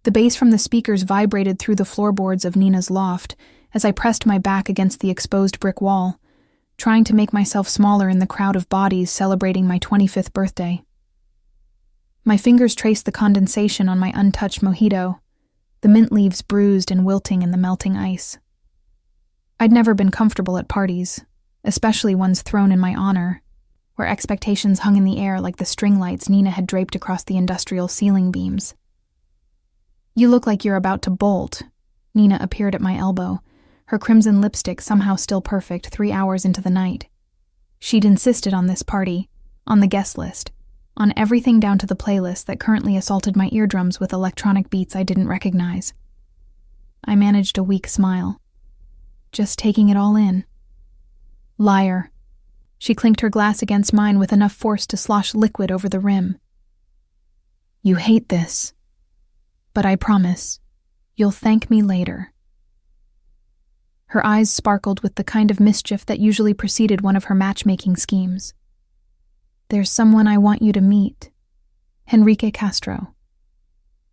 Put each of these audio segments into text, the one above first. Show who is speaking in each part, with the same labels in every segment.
Speaker 1: The bass from the speakers vibrated through the floorboards of Nina's loft as I pressed my back against the exposed brick wall, trying to make myself smaller in the crowd of bodies celebrating my 25th birthday. My fingers traced the condensation on my untouched mojito, the mint leaves bruised and wilting in the melting ice. I'd never been comfortable at parties, especially ones thrown in my honor, where expectations hung in the air like the string lights Nina had draped across the industrial ceiling beams. "You look like you're about to bolt." Nina appeared at my elbow, her crimson lipstick somehow still perfect 3 hours into the night. She'd insisted on this party, on the guest list, on everything down to the playlist that currently assaulted my eardrums with electronic beats I didn't recognize. I managed a weak smile. Just taking it all in. Liar. She clinked her glass against mine with enough force to slosh liquid over the rim. "You hate this. But I promise, you'll thank me later." Her eyes sparkled with the kind of mischief that usually preceded one of her matchmaking schemes. "There's someone I want you to meet. Henrique Castro.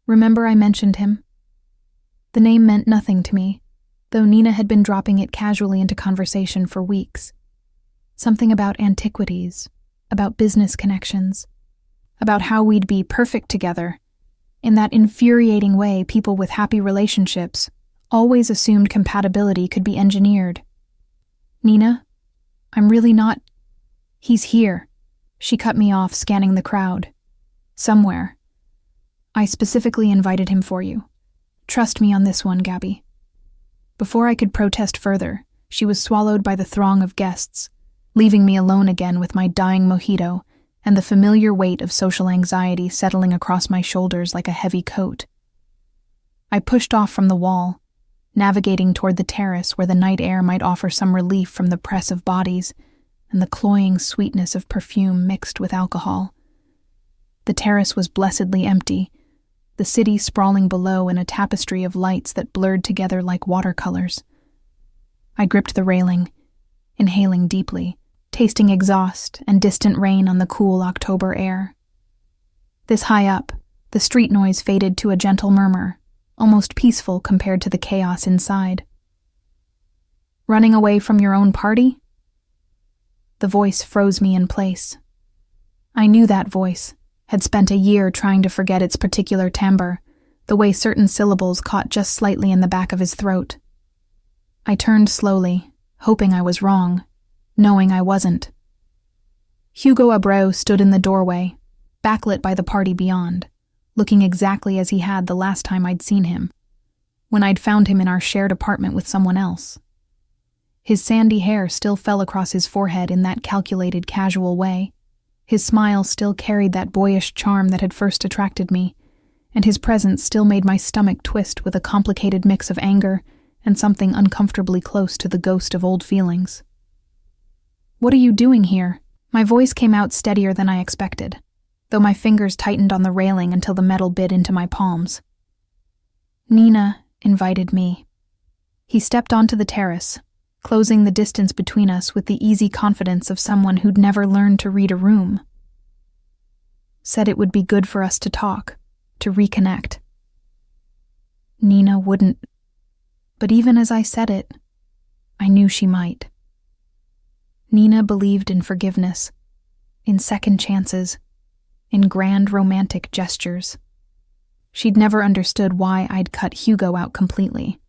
Speaker 1: Remember I mentioned him?" The name meant nothing to me, though Nina had been dropping it casually into conversation for weeks. Something about antiquities, about business connections, about how we'd be perfect together. In that infuriating way people with happy relationships always assumed compatibility could be engineered. "Nina, I'm really not—" "He's here." She cut me off, scanning the crowd. "Somewhere. I specifically invited him for you. Trust me on this one, Gabby." Before I could protest further, she was swallowed by the throng of guests, leaving me alone again with my dying mojito and the familiar weight of social anxiety settling across my shoulders like a heavy coat. I pushed off from the wall, navigating toward the terrace where the night air might offer some relief from the press of bodies and the cloying sweetness of perfume mixed with alcohol. The terrace was blessedly empty, the city sprawling below in a tapestry of lights that blurred together like watercolors. I gripped the railing, inhaling deeply, tasting exhaust and distant rain on the cool October air. This high up, the street noise faded to a gentle murmur, almost peaceful compared to the chaos inside. "Running away from your own party?" The voice froze me in place. I knew that voice, had spent a year trying to forget its particular timbre, the way certain syllables caught just slightly in the back of his throat. I turned slowly, hoping I was wrong, knowing I wasn't. Hugo Abreu stood in the doorway, backlit by the party beyond, looking exactly as he had the last time I'd seen him, when I'd found him in our shared apartment with someone else. His sandy hair still fell across his forehead in that calculated, casual way. His smile still carried that boyish charm that had first attracted me, and his presence still made my stomach twist with a complicated mix of anger and something uncomfortably close to the ghost of old feelings. "What are you doing here?" My voice came out steadier than I expected, though my fingers tightened on the railing until the metal bit into my palms. "Nina invited me." He stepped onto the terrace, closing the distance between us with the easy confidence of someone who'd never learned to read a room. "Said it would be good for us to talk, to reconnect." Nina wouldn't. But even as I said it, I knew she might. Nina believed in forgiveness, in second chances, in grand romantic gestures. She'd never understood why I'd cut Hugo out completely,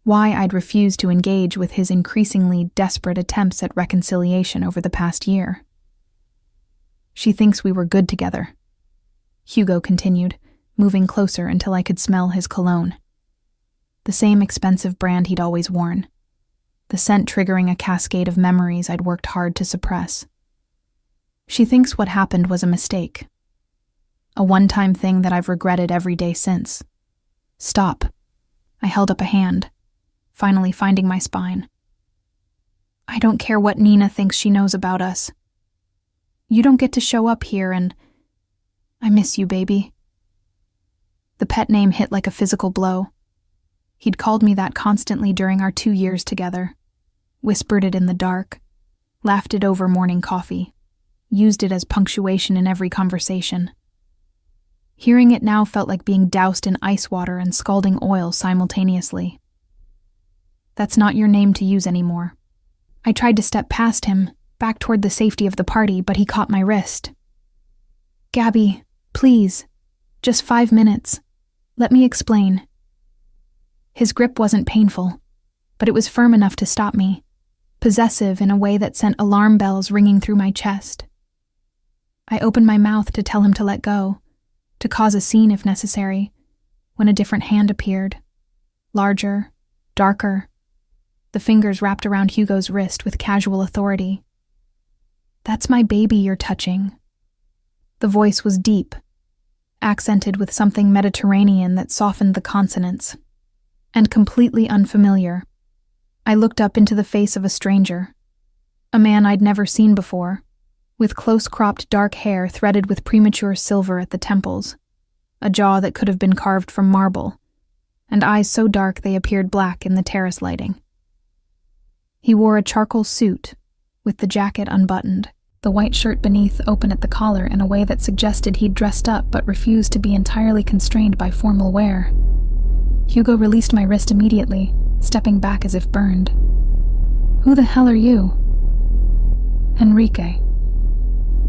Speaker 1: why I'd refused to engage with his increasingly desperate attempts at reconciliation over the past year. "She thinks we were good together," Hugo continued, moving closer until I could smell his cologne. The same expensive brand he'd always worn, the scent triggering a cascade of memories I'd worked hard to suppress. "She thinks what happened was a mistake. A one-time thing that I've regretted every day since." "Stop." I held up a hand, finally finding my spine. "I don't care what Nina thinks she knows about us. You don't get to show up here and... I miss you, baby." The pet name hit like a physical blow. He'd called me that constantly during our 2 years together, whispered it in the dark, laughed it over morning coffee, used it as punctuation in every conversation. Hearing it now felt like being doused in ice water and scalding oil simultaneously. That's not your name to use anymore. I tried to step past him, back toward the safety of the party, but he caught my wrist. Gabby, please. Just 5 minutes. Let me explain. His grip wasn't painful, but it was firm enough to stop me, possessive in a way that sent alarm bells ringing through my chest. I opened my mouth to tell him to let go, to cause a scene if necessary, when a different hand appeared, larger, darker, the fingers wrapped around Hugo's wrist with casual authority. That's my baby you're touching. The voice was deep, accented with something Mediterranean that softened the consonants, and completely unfamiliar. I looked up into the face of a stranger, a man I'd never seen before, with close-cropped dark hair threaded with premature silver at the temples, a jaw that could have been carved from marble, and eyes so dark they appeared black in the terrace lighting. He wore a charcoal suit, with the jacket unbuttoned, the white shirt beneath open at the collar in a way that suggested he'd dressed up but refused to be entirely constrained by formal wear. Hugo released my wrist immediately, stepping back as if burned. Who the hell are you? Enrique.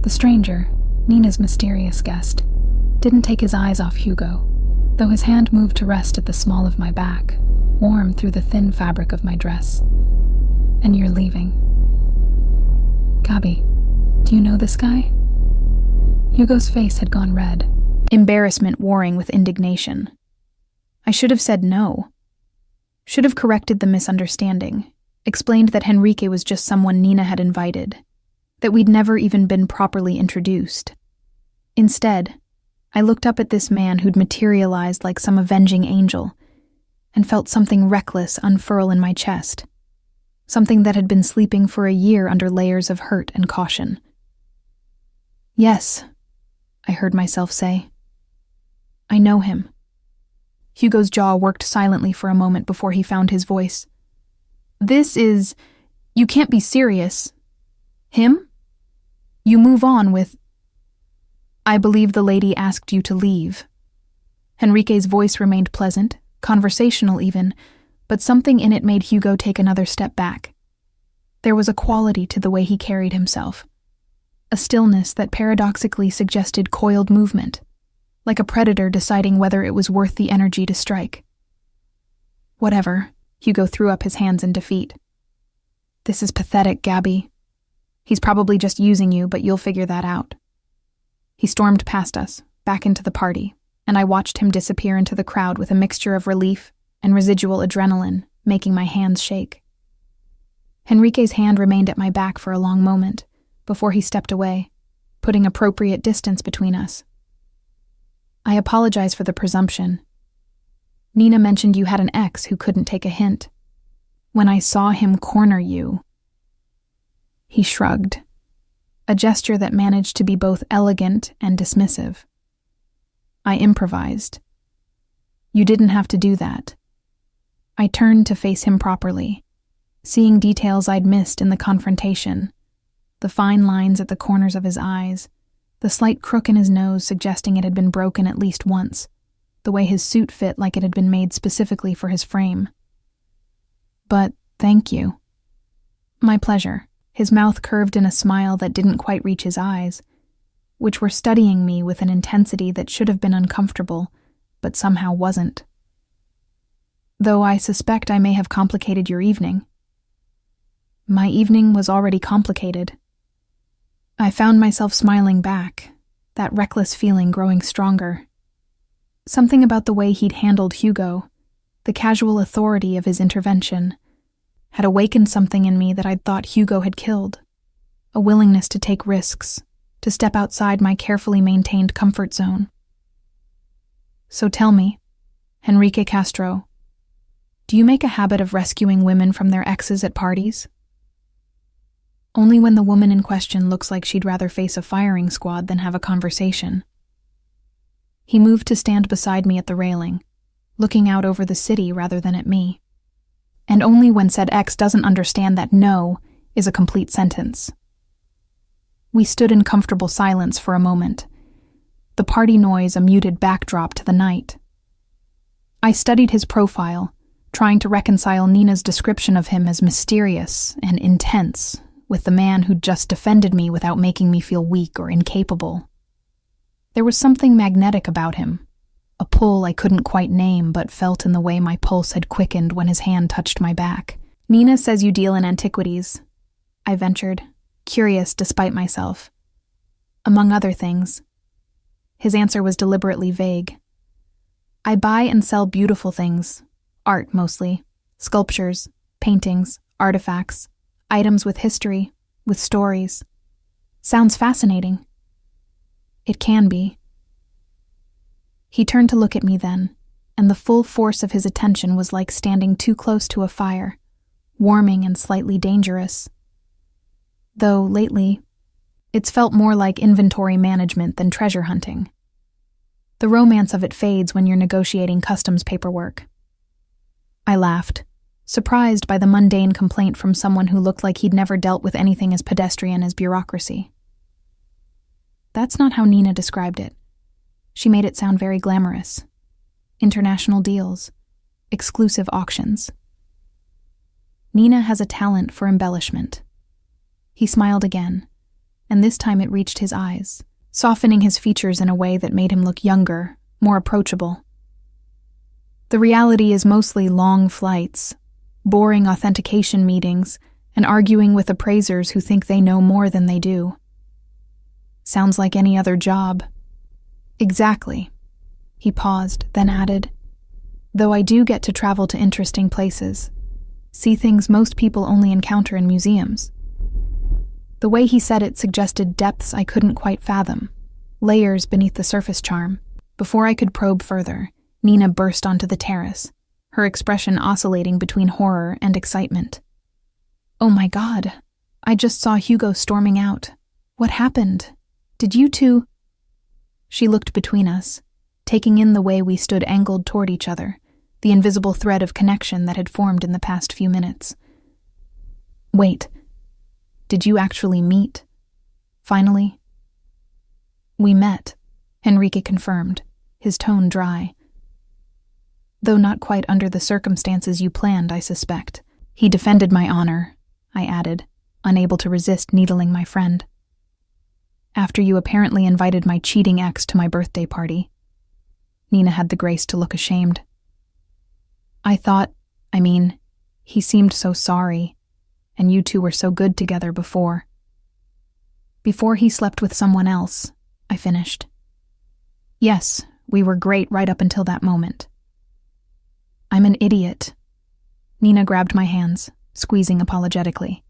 Speaker 1: The stranger, Nina's mysterious guest, didn't take his eyes off Hugo, though his hand moved to rest at the small of my back, warm through the thin fabric of my dress. And you're leaving. Gabby, do you know this guy? Hugo's face had gone red, embarrassment warring with indignation. I should have said no. Should have corrected the misunderstanding, explained that Enrique was just someone Nina had invited, that we'd never even been properly introduced. Instead, I looked up at this man who'd materialized like some avenging angel and felt something reckless unfurl in my chest, something that had been sleeping for a year under layers of hurt and caution. Yes, I heard myself say. I know him. Hugo's jaw worked silently for a moment before he found his voice. You can't be serious. Him? You move on with... I believe the lady asked you to leave. Enrique's voice remained pleasant, conversational even, but something in it made Hugo take another step back. There was a quality to the way he carried himself, a stillness that paradoxically suggested coiled movement, like a predator deciding whether it was worth the energy to strike. Whatever, Hugo threw up his hands in defeat. This is pathetic, Gabby. He's probably just using you, but you'll figure that out. He stormed past us, back into the party, and I watched him disappear into the crowd with a mixture of relief and residual adrenaline, making my hands shake. Enrique's hand remained at my back for a long moment, before he stepped away, putting appropriate distance between us. I apologize for the presumption. Nina mentioned you had an ex who couldn't take a hint. When I saw him corner you... He shrugged, a gesture that managed to be both elegant and dismissive. I improvised. You didn't have to do that. I turned to face him properly, seeing details I'd missed in the confrontation, the fine lines at the corners of his eyes, the slight crook in his nose suggesting it had been broken at least once, the way his suit fit like it had been made specifically for his frame. But thank you. My pleasure. His mouth curved in a smile that didn't quite reach his eyes, which were studying me with an intensity that should have been uncomfortable, but somehow wasn't. Though I suspect I may have complicated your evening. My evening was already complicated. I found myself smiling back, that reckless feeling growing stronger. Something about the way he'd handled Hugo, the casual authority of his intervention, had awakened something in me that I'd thought Hugo had killed, a willingness to take risks, to step outside my carefully maintained comfort zone. So tell me, Enrique Castro, do you make a habit of rescuing women from their exes at parties? Only when the woman in question looks like she'd rather face a firing squad than have a conversation. He moved to stand beside me at the railing, looking out over the city rather than at me. And only when said ex doesn't understand that no is a complete sentence. We stood in comfortable silence for a moment, the party noise a muted backdrop to the night. I studied his profile, trying to reconcile Nina's description of him as mysterious and intense with the man who'd just defended me without making me feel weak or incapable. There was something magnetic about him, a pull I couldn't quite name but felt in the way my pulse had quickened when his hand touched my back. "Nina says you deal in antiquities," I ventured, curious despite myself. "Among other things." His answer was deliberately vague. "I buy and sell beautiful things, art mostly, sculptures, paintings, artifacts, items with history, with stories. Sounds fascinating." "It can be." He turned to look at me then, and the full force of his attention was like standing too close to a fire, warming and slightly dangerous. Though, lately, it's felt more like inventory management than treasure hunting. The romance of it fades when you're negotiating customs paperwork. I laughed, surprised by the mundane complaint from someone who looked like he'd never dealt with anything as pedestrian as bureaucracy. That's not how Nina described it. She made it sound very glamorous. International deals, exclusive auctions. Nina has a talent for embellishment. He smiled again, and this time it reached his eyes, softening his features in a way that made him look younger, more approachable. The reality is mostly long flights, boring authentication meetings, and arguing with appraisers who think they know more than they do. Sounds like any other job. Exactly. He paused, then added, "Though I do get to travel to interesting places, see things most people only encounter in museums." The way he said it suggested depths I couldn't quite fathom, layers beneath the surface charm. Before I could probe further, Nina burst onto the terrace, her expression oscillating between horror and excitement. "Oh my God, I just saw Hugo storming out. What happened? Did you two—" She looked between us, taking in the way we stood angled toward each other, the invisible thread of connection that had formed in the past few minutes. "Wait, did you actually meet? Finally?" "We met," Enrique confirmed, his tone dry. "Though not quite under the circumstances you planned, I suspect. He defended my honor," I added, unable to resist needling my friend. "After you apparently invited my cheating ex to my birthday party." Nina had the grace to look ashamed. He seemed so sorry, and you two were so good together before." "Before he slept with someone else," I finished. "Yes, we were great right up until that moment." "I'm an idiot." Nina grabbed my hands, squeezing apologetically.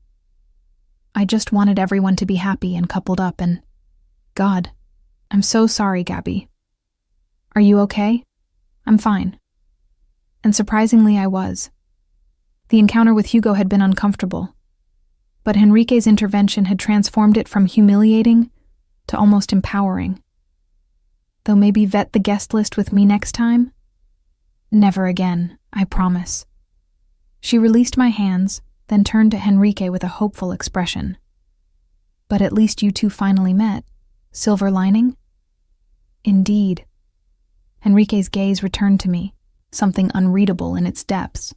Speaker 1: "I just wanted everyone to be happy and coupled up and... God, I'm so sorry, Gabby." "Are you okay?" "I'm fine." And surprisingly, I was. The encounter with Hugo had been uncomfortable, but Enrique's intervention had transformed it from humiliating to almost empowering. Though maybe vet the guest list with me next time? Never again, I promise. She released my hands, then turned to Enrique with a hopeful expression. "But at least you two finally met. Silver lining?" "Indeed." Enrique's gaze returned to me, something unreadable in its depths.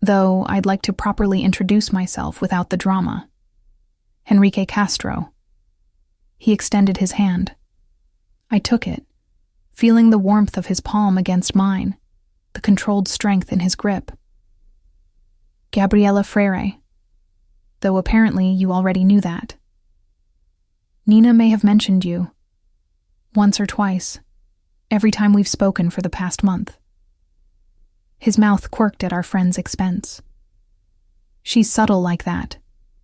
Speaker 1: "Though I'd like to properly introduce myself without the drama. Enrique Castro." He extended his hand. I took it, feeling the warmth of his palm against mine, the controlled strength in his grip. "Gabriela Freire. Though apparently you already knew that." "Nina may have mentioned you. Once or twice. Every time we've spoken for the past month." His mouth quirked at our friend's expense. "She's subtle like that,"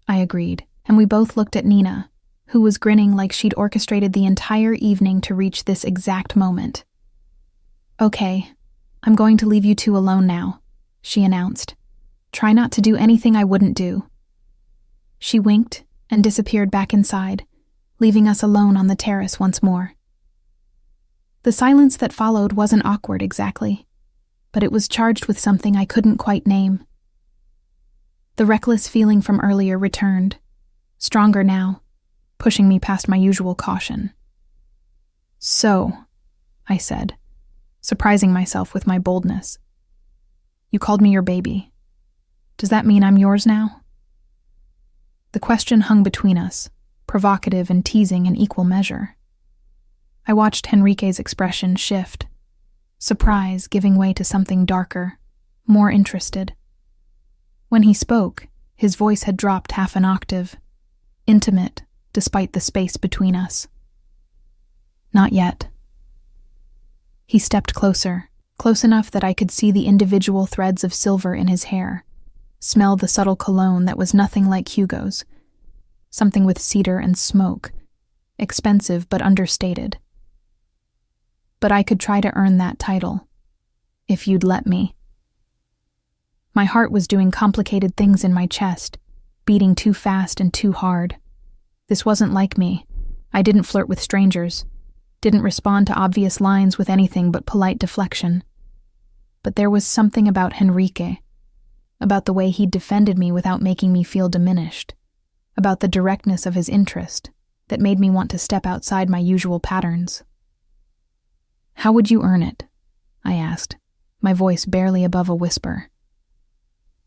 Speaker 1: I agreed, and we both looked at Nina, who was grinning like she'd orchestrated the entire evening to reach this exact moment. "Okay, I'm going to leave you two alone now," she announced. "Try not to do anything I wouldn't do." She winked and disappeared back inside, leaving us alone on the terrace once more. The silence that followed wasn't awkward exactly, but it was charged with something I couldn't quite name. The reckless feeling from earlier returned, stronger now, pushing me past my usual caution. So, I said, surprising myself with my boldness. You called me your baby. Does that mean I'm yours now? The question hung between us, provocative and teasing in equal measure. I watched Henrique's expression shift, surprise giving way to something darker, more interested. When he spoke, his voice had dropped half an octave, intimate despite the space between us. Not yet. He stepped closer, close enough that I could see the individual threads of silver in his hair, smell the subtle cologne that was nothing like Hugo's, something with cedar and smoke, expensive but understated. But I could try to earn that title, if you'd let me. My heart was doing complicated things in my chest, beating too fast and too hard. This wasn't like me. I didn't flirt with strangers, didn't respond to obvious lines with anything but polite deflection. But there was something about Henrique, about the way he'd defended me without making me feel diminished, about the directness of his interest that made me want to step outside my usual patterns. How would you earn it? I asked, my voice barely above a whisper.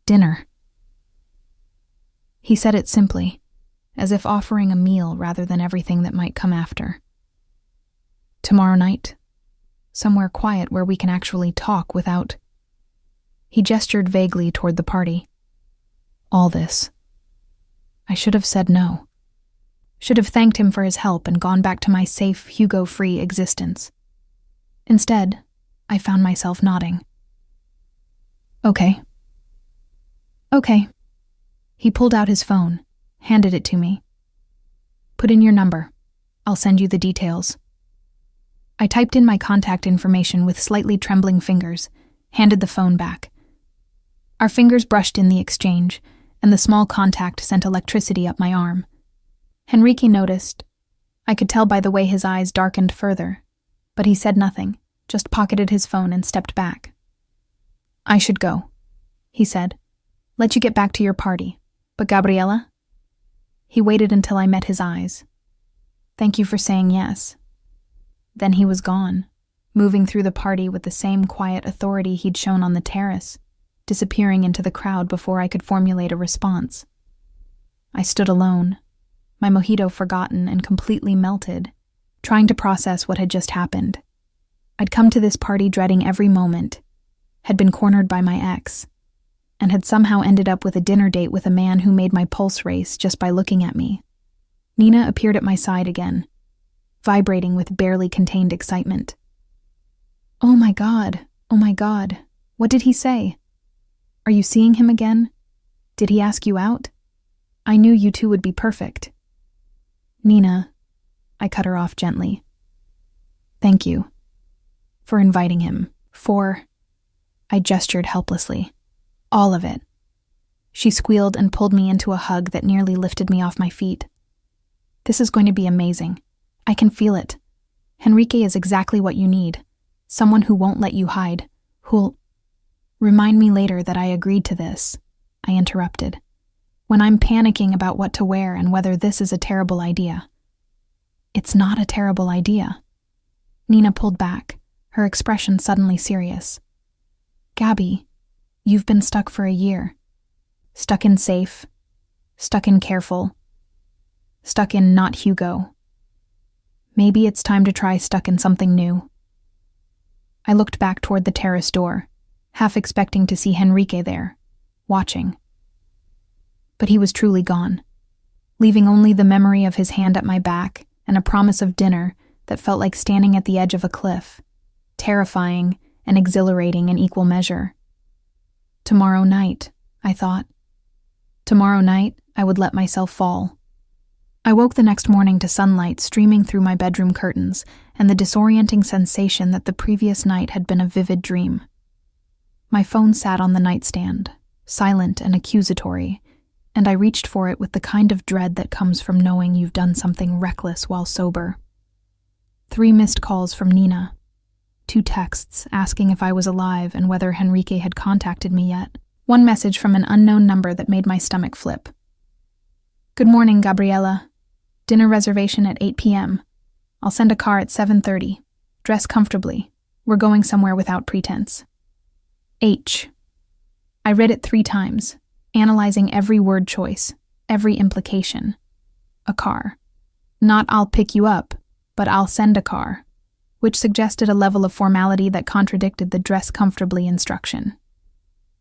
Speaker 1: Dinner. He said it simply, as if offering a meal rather than everything that might come after. Tomorrow night, somewhere quiet where we can actually talk without... He gestured vaguely toward the party. All this. I should have said no. Should have thanked him for his help and gone back to my safe, Hugo-free existence. Instead, I found myself nodding. Okay. He pulled out his phone, handed it to me. Put in your number. I'll send you the details. I typed in my contact information with slightly trembling fingers, handed the phone back. Our fingers brushed in the exchange, and the small contact sent electricity up my arm. Henrique noticed. I could tell by the way his eyes darkened further, but he said nothing, just pocketed his phone and stepped back. I should go, he said. Let you get back to your party. But Gabriela? He waited until I met his eyes. Thank you for saying yes. Then he was gone, moving through the party with the same quiet authority he'd shown on the terrace, disappearing into the crowd before I could formulate a response. I stood alone, my mojito forgotten and completely melted, trying to process what had just happened. I'd come to this party dreading every moment, had been cornered by my ex, and had somehow ended up with a dinner date with a man who made my pulse race just by looking at me. Nina appeared at my side again, vibrating with barely contained excitement. Oh my God, what did he say? Are you seeing him again? Did he ask you out? I knew you two would be perfect. Nina, I cut her off gently. Thank you. For inviting him. I gestured helplessly. All of it. She squealed and pulled me into a hug that nearly lifted me off my feet. This is going to be amazing. I can feel it. Henrique is exactly what you need. Someone who won't let you hide. Who'll... Remind me later that I agreed to this, I interrupted. When I'm panicking about what to wear and whether this is a terrible idea. It's not a terrible idea. Nina pulled back, her expression suddenly serious. Gabby, you've been stuck for a year. Stuck in safe. Stuck in careful. Stuck in not Hugo. Maybe it's time to try stuck in something new. I looked back toward the terrace door, half expecting to see Henrique there, watching. But he was truly gone, leaving only the memory of his hand at my back and a promise of dinner that felt like standing at the edge of a cliff, terrifying and exhilarating in equal measure. Tomorrow night, I thought. Tomorrow night, I would let myself fall. I woke the next morning to sunlight streaming through my bedroom curtains and the disorienting sensation that the previous night had been a vivid dream. My phone sat on the nightstand, silent and accusatory, and I reached for it with the kind of dread that comes from knowing you've done something reckless while sober. 3 missed calls from Nina. 2 texts asking if I was alive and whether Henrique had contacted me yet. 1 message from an unknown number that made my stomach flip. Good morning, Gabriela. Dinner reservation at 8 p.m. I'll send a car at 7:30. Dress comfortably. We're going somewhere without pretense. H. I read it 3 times, analyzing every word choice, every implication. A car. Not I'll pick you up, but I'll send a car, which suggested a level of formality that contradicted the dress comfortably instruction.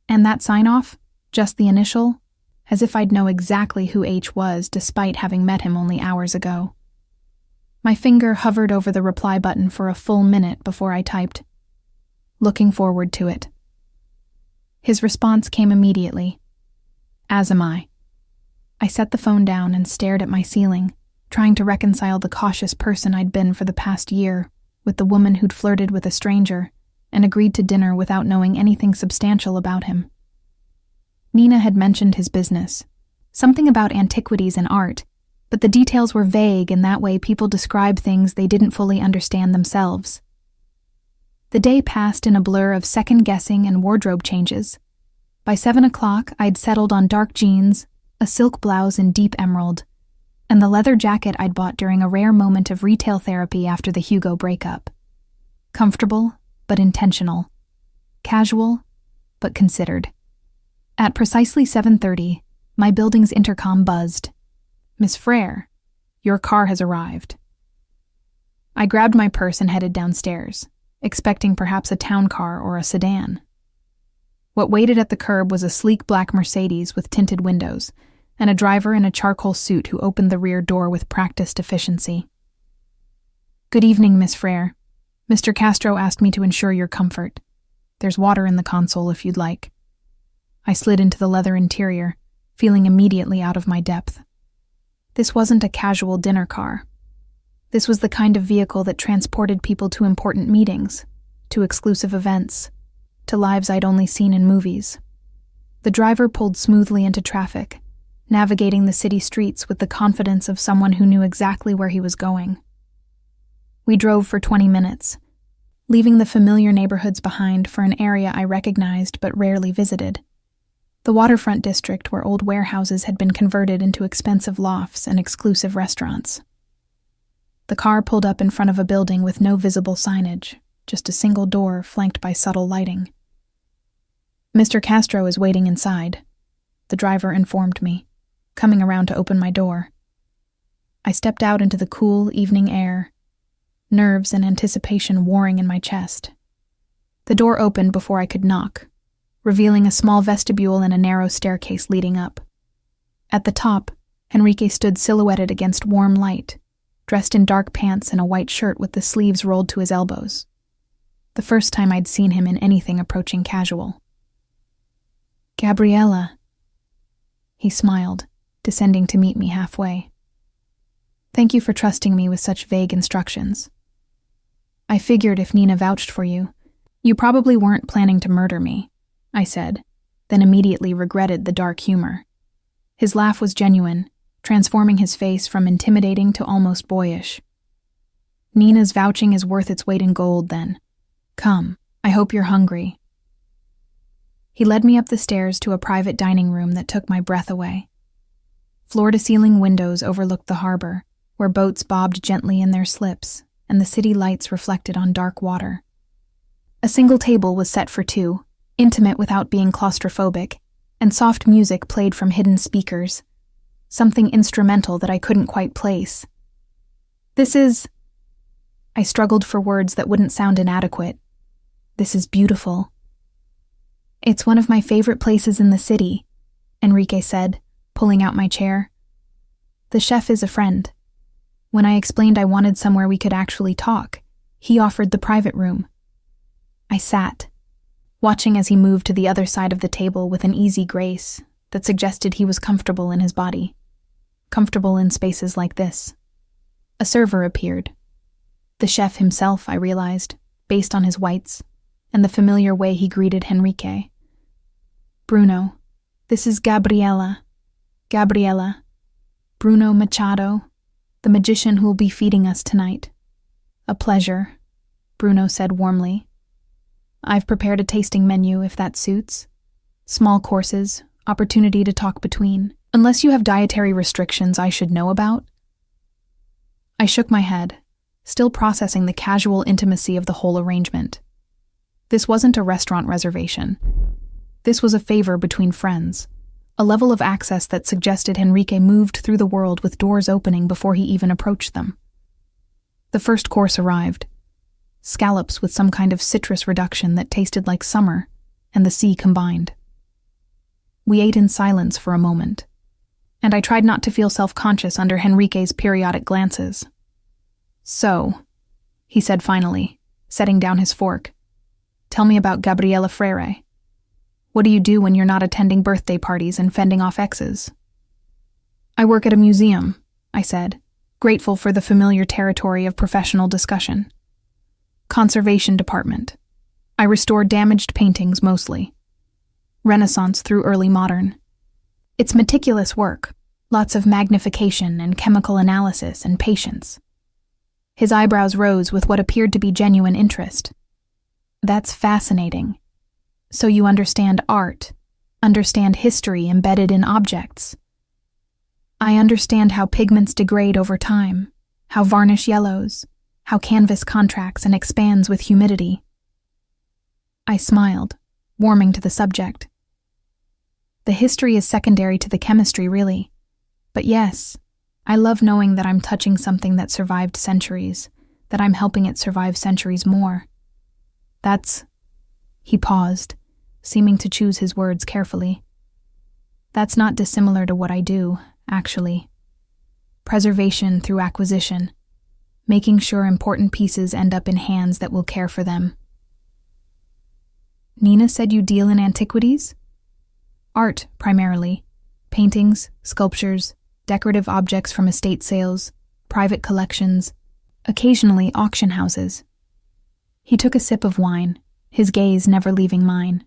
Speaker 1: And that sign-off? Just the initial? As if I'd know exactly who H was despite having met him only hours ago. My finger hovered over the reply button for a full minute before I typed, "Looking forward to it." His response came immediately. "As am I." I set the phone down and stared at my ceiling, trying to reconcile the cautious person I'd been for the past year with the woman who'd flirted with a stranger and agreed to dinner without knowing anything substantial about him. Nina had mentioned his business, something about antiquities and art, but the details were vague, and that way people describe things they didn't fully understand themselves. The day passed in a blur of second-guessing and wardrobe changes. By 7 o'clock, I'd settled on dark jeans, a silk blouse in deep emerald, and the leather jacket I'd bought during a rare moment of retail therapy after the Hugo breakup. Comfortable, but intentional. Casual, but considered. At precisely 7:30, my building's intercom buzzed. "Miss Frere, your car has arrived." I grabbed my purse and headed downstairs, expecting perhaps a town car or a sedan. What waited at the curb was a sleek black Mercedes with tinted windows, and a driver in a charcoal suit who opened the rear door with practiced efficiency. "Good evening, Miss Frere. Mr. Castro asked me to ensure your comfort. There's water in the console if you'd like." I slid into the leather interior, feeling immediately out of my depth. This wasn't a casual dinner car. This was the kind of vehicle that transported people to important meetings, to exclusive events, to lives I'd only seen in movies. The driver pulled smoothly into traffic, navigating the city streets with the confidence of someone who knew exactly where he was going. We drove for 20 minutes, leaving the familiar neighborhoods behind for an area I recognized but rarely visited. The waterfront district where old warehouses had been converted into expensive lofts and exclusive restaurants. The car pulled up in front of a building with no visible signage, just a single door flanked by subtle lighting. "Mr. Castro is waiting inside," the driver informed me, coming around to open my door. I stepped out into the cool evening air, nerves and anticipation warring in my chest. The door opened before I could knock, revealing a small vestibule and a narrow staircase leading up. At the top, Enrique stood silhouetted against warm light, dressed in dark pants and a white shirt with the sleeves rolled to his elbows. The first time I'd seen him in anything approaching casual. "Gabriella," he smiled, descending to meet me halfway. "Thank you for trusting me with such vague instructions. I figured if Nina vouched for you, you probably weren't planning to murder me," I said, then immediately regretted the dark humor. His laugh was genuine, transforming his face from intimidating to almost boyish. "Nina's vouching is worth its weight in gold, then. Come, I hope you're hungry." He led me up the stairs to a private dining room that took my breath away. Floor-to-ceiling windows overlooked the harbor, where boats bobbed gently in their slips, and the city lights reflected on dark water. A single table was set for 2, intimate without being claustrophobic, and soft music played from hidden speakers, something instrumental that I couldn't quite place. "This is..." I struggled for words that wouldn't sound inadequate. "This is beautiful." "It's one of my favorite places in the city," Enrique said, pulling out my chair. "The chef is a friend. When I explained I wanted somewhere we could actually talk, he offered the private room." I sat, watching as he moved to the other side of the table with an easy grace that suggested he was comfortable in his body, comfortable in spaces like this. A server appeared. The chef himself, I realized, based on his whites, and the familiar way he greeted Enrique. "Bruno, this is Gabriella. Gabriella. Bruno Machado, the magician who will be feeding us tonight." "A pleasure," Bruno said warmly. "I've prepared a tasting menu if that suits. Small courses, opportunity to talk between, unless you have dietary restrictions I should know about." I shook my head, still processing the casual intimacy of the whole arrangement. This wasn't a restaurant reservation. This was a favor between friends, a level of access that suggested Henrique moved through the world with doors opening before he even approached them. The first course arrived. Scallops with some kind of citrus reduction that tasted like summer and the sea combined. We ate in silence for a moment, and I tried not to feel self-conscious under Henrique's periodic glances. "So," he said finally, setting down his fork, "tell me about Gabriela Freire. What do you do when you're not attending birthday parties and fending off exes?" "I work at a museum," I said, grateful for the familiar territory of professional discussion. "Conservation department. I restore damaged paintings mostly. Renaissance through early modern. It's meticulous work, lots of magnification and chemical analysis and patience." His eyebrows rose with what appeared to be genuine interest. "That's fascinating. So you understand art, understand history embedded in objects." "I understand how pigments degrade over time, how varnish yellows, how canvas contracts and expands with humidity." I smiled, warming to the subject. "The history is secondary to the chemistry, really. But yes, I love knowing that I'm touching something that survived centuries, that I'm helping it survive centuries more. That's..." He paused, seeming to choose his words carefully. "That's not dissimilar to what I do, actually. Preservation through acquisition, making sure important pieces end up in hands that will care for them." "Nina said you deal in antiquities?" "Art, primarily. Paintings, sculptures, decorative objects from estate sales, private collections, occasionally auction houses." He took a sip of wine, his gaze never leaving mine.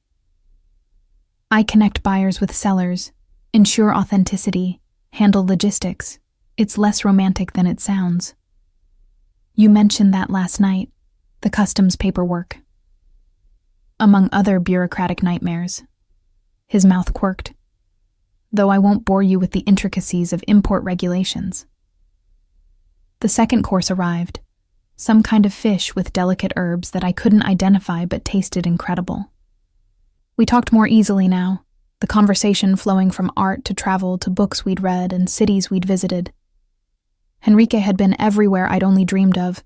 Speaker 1: "I connect buyers with sellers, ensure authenticity, handle logistics. It's less romantic than it sounds." "You mentioned that last night, the customs paperwork." "Among other bureaucratic nightmares." His mouth quirked. "Though I won't bore you with the intricacies of import regulations." The second course arrived, some kind of fish with delicate herbs that I couldn't identify but tasted incredible. We talked more easily now, the conversation flowing from art to travel to books we'd read and cities we'd visited. Henrique had been everywhere I'd only dreamed of: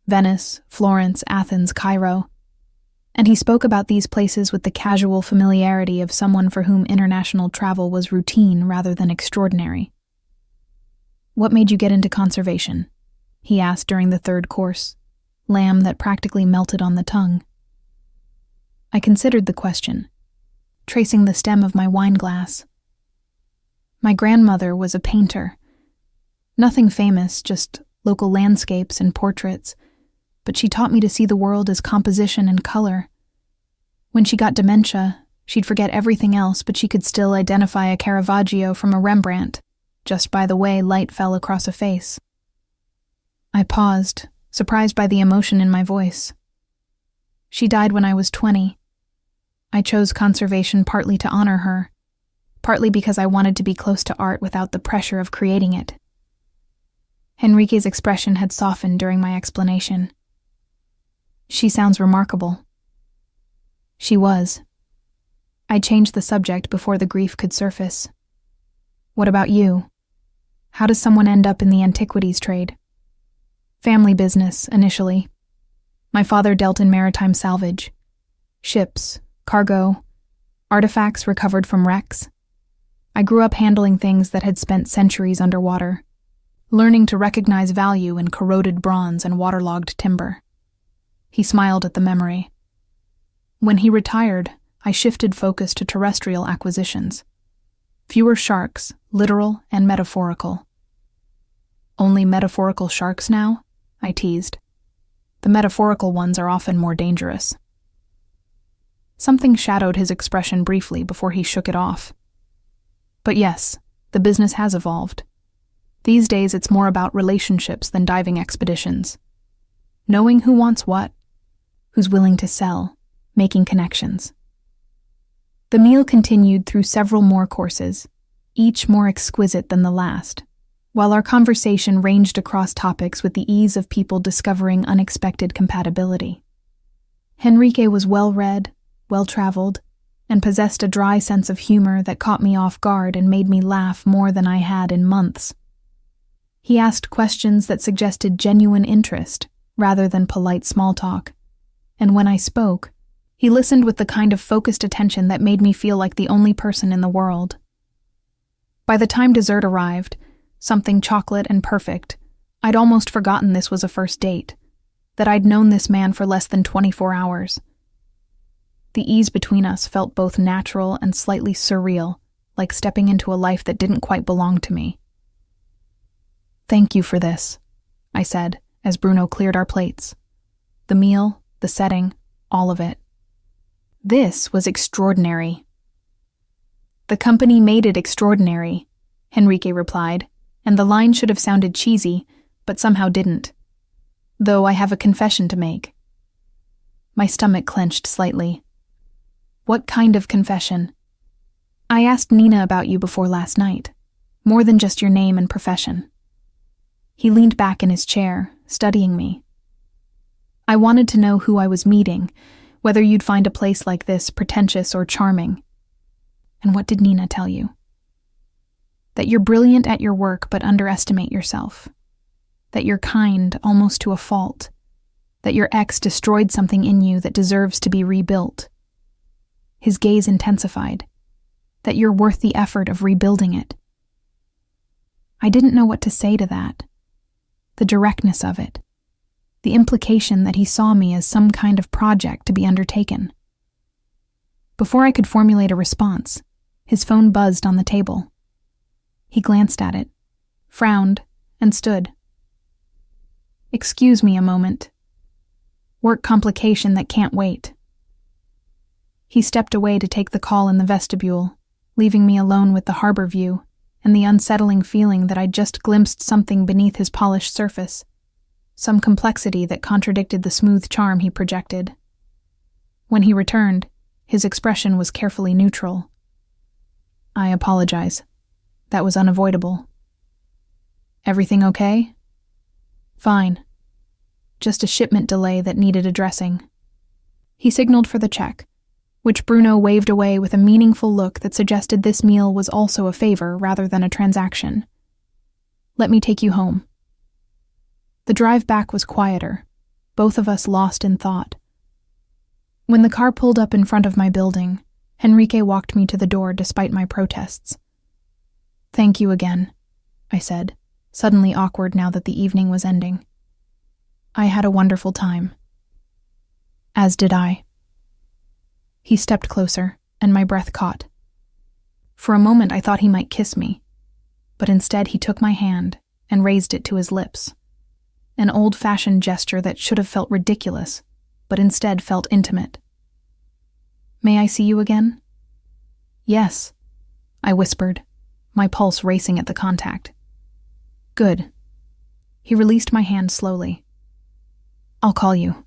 Speaker 1: Venice, Florence, Athens, Cairo. And he spoke about these places with the casual familiarity of someone for whom international travel was routine rather than extraordinary. "What made you get into conservation?" he asked during the third course, lamb that practically melted on the tongue. I considered the question, tracing the stem of my wine glass. My grandmother was a painter. Nothing famous, just local landscapes and portraits, but she taught me to see the world as composition and color. When she got dementia, she'd forget everything else, but she could still identify a Caravaggio from a Rembrandt, just by the way light fell across a face. I paused, surprised by the emotion in my voice. She died when I was 20. I chose conservation partly to honor her, partly because I wanted to be close to art without the pressure of creating it. Henrique's expression had softened during my explanation. "She sounds remarkable." She was. I changed the subject before the grief could surface. "What about you? How does someone end up in the antiquities trade?" "Family business, initially. My father dealt in maritime salvage. Ships, cargo, artifacts recovered from wrecks. I grew up handling things that had spent centuries underwater, learning to recognize value in corroded bronze and waterlogged timber." He smiled at the memory. "When he retired, I shifted focus to terrestrial acquisitions. Fewer sharks, literal and metaphorical." "Only metaphorical sharks now?" I teased. "The metaphorical ones are often more dangerous." Something shadowed his expression briefly before he shook it off. "But yes, the business has evolved. These days it's more about relationships than diving expeditions. Knowing who wants what, who's willing to sell, making connections." The meal continued through several more courses, each more exquisite than the last, while our conversation ranged across topics with the ease of people discovering unexpected compatibility. Henrique was well-read, well-traveled, and possessed a dry sense of humor that caught me off guard and made me laugh more than I had in months. He asked questions that suggested genuine interest rather than polite small talk, and when I spoke, he listened with the kind of focused attention that made me feel like the only person in the world. By the time dessert arrived, something chocolate and perfect, I'd almost forgotten this was a first date, that I'd known this man for less than 24 hours. The ease between us felt both natural and slightly surreal, like stepping into a life that didn't quite belong to me. "Thank you for this," I said, as Bruno cleared our plates. The meal, the setting, all of it. This was extraordinary. "The company made it extraordinary," Henrique replied, and the line should have sounded cheesy, but somehow didn't. Though I have a confession to make. My stomach clenched slightly. "What kind of confession?" "I asked Nina about you before last night. More than just your name and profession." He leaned back in his chair, studying me. "I wanted to know who I was meeting, whether you'd find a place like this pretentious or charming." "And what did Nina tell you?" "That you're brilliant at your work but underestimate yourself. That you're kind almost to a fault. That your ex destroyed something in you that deserves to be rebuilt." His gaze intensified. "That you're worth the effort of rebuilding it." I didn't know what to say to that. The directness of it. The implication that he saw me as some kind of project to be undertaken. Before I could formulate a response, his phone buzzed on the table. He glanced at it, frowned, and stood. "Excuse me a moment. Work complication that can't wait." He stepped away to take the call in the vestibule, leaving me alone with the harbor view and the unsettling feeling that I'd just glimpsed something beneath his polished surface, some complexity that contradicted the smooth charm he projected. When he returned, his expression was carefully neutral. "I apologize. That was unavoidable." "Everything okay?" "Fine. Just a shipment delay that needed addressing." He signaled for the check, which Bruno waved away with a meaningful look that suggested this meal was also a favor rather than a transaction. "Let me take you home." The drive back was quieter, both of us lost in thought. When the car pulled up in front of my building, Henrique walked me to the door despite my protests. "Thank you again," I said, suddenly awkward now that the evening was ending. "I had a wonderful time." "As did I." He stepped closer, and my breath caught. For a moment I thought he might kiss me, but instead he took my hand and raised it to his lips. An old-fashioned gesture that should have felt ridiculous, but instead felt intimate. "May I see you again?" "Yes," I whispered, my pulse racing at the contact. "Good." He released my hand slowly. "I'll call you."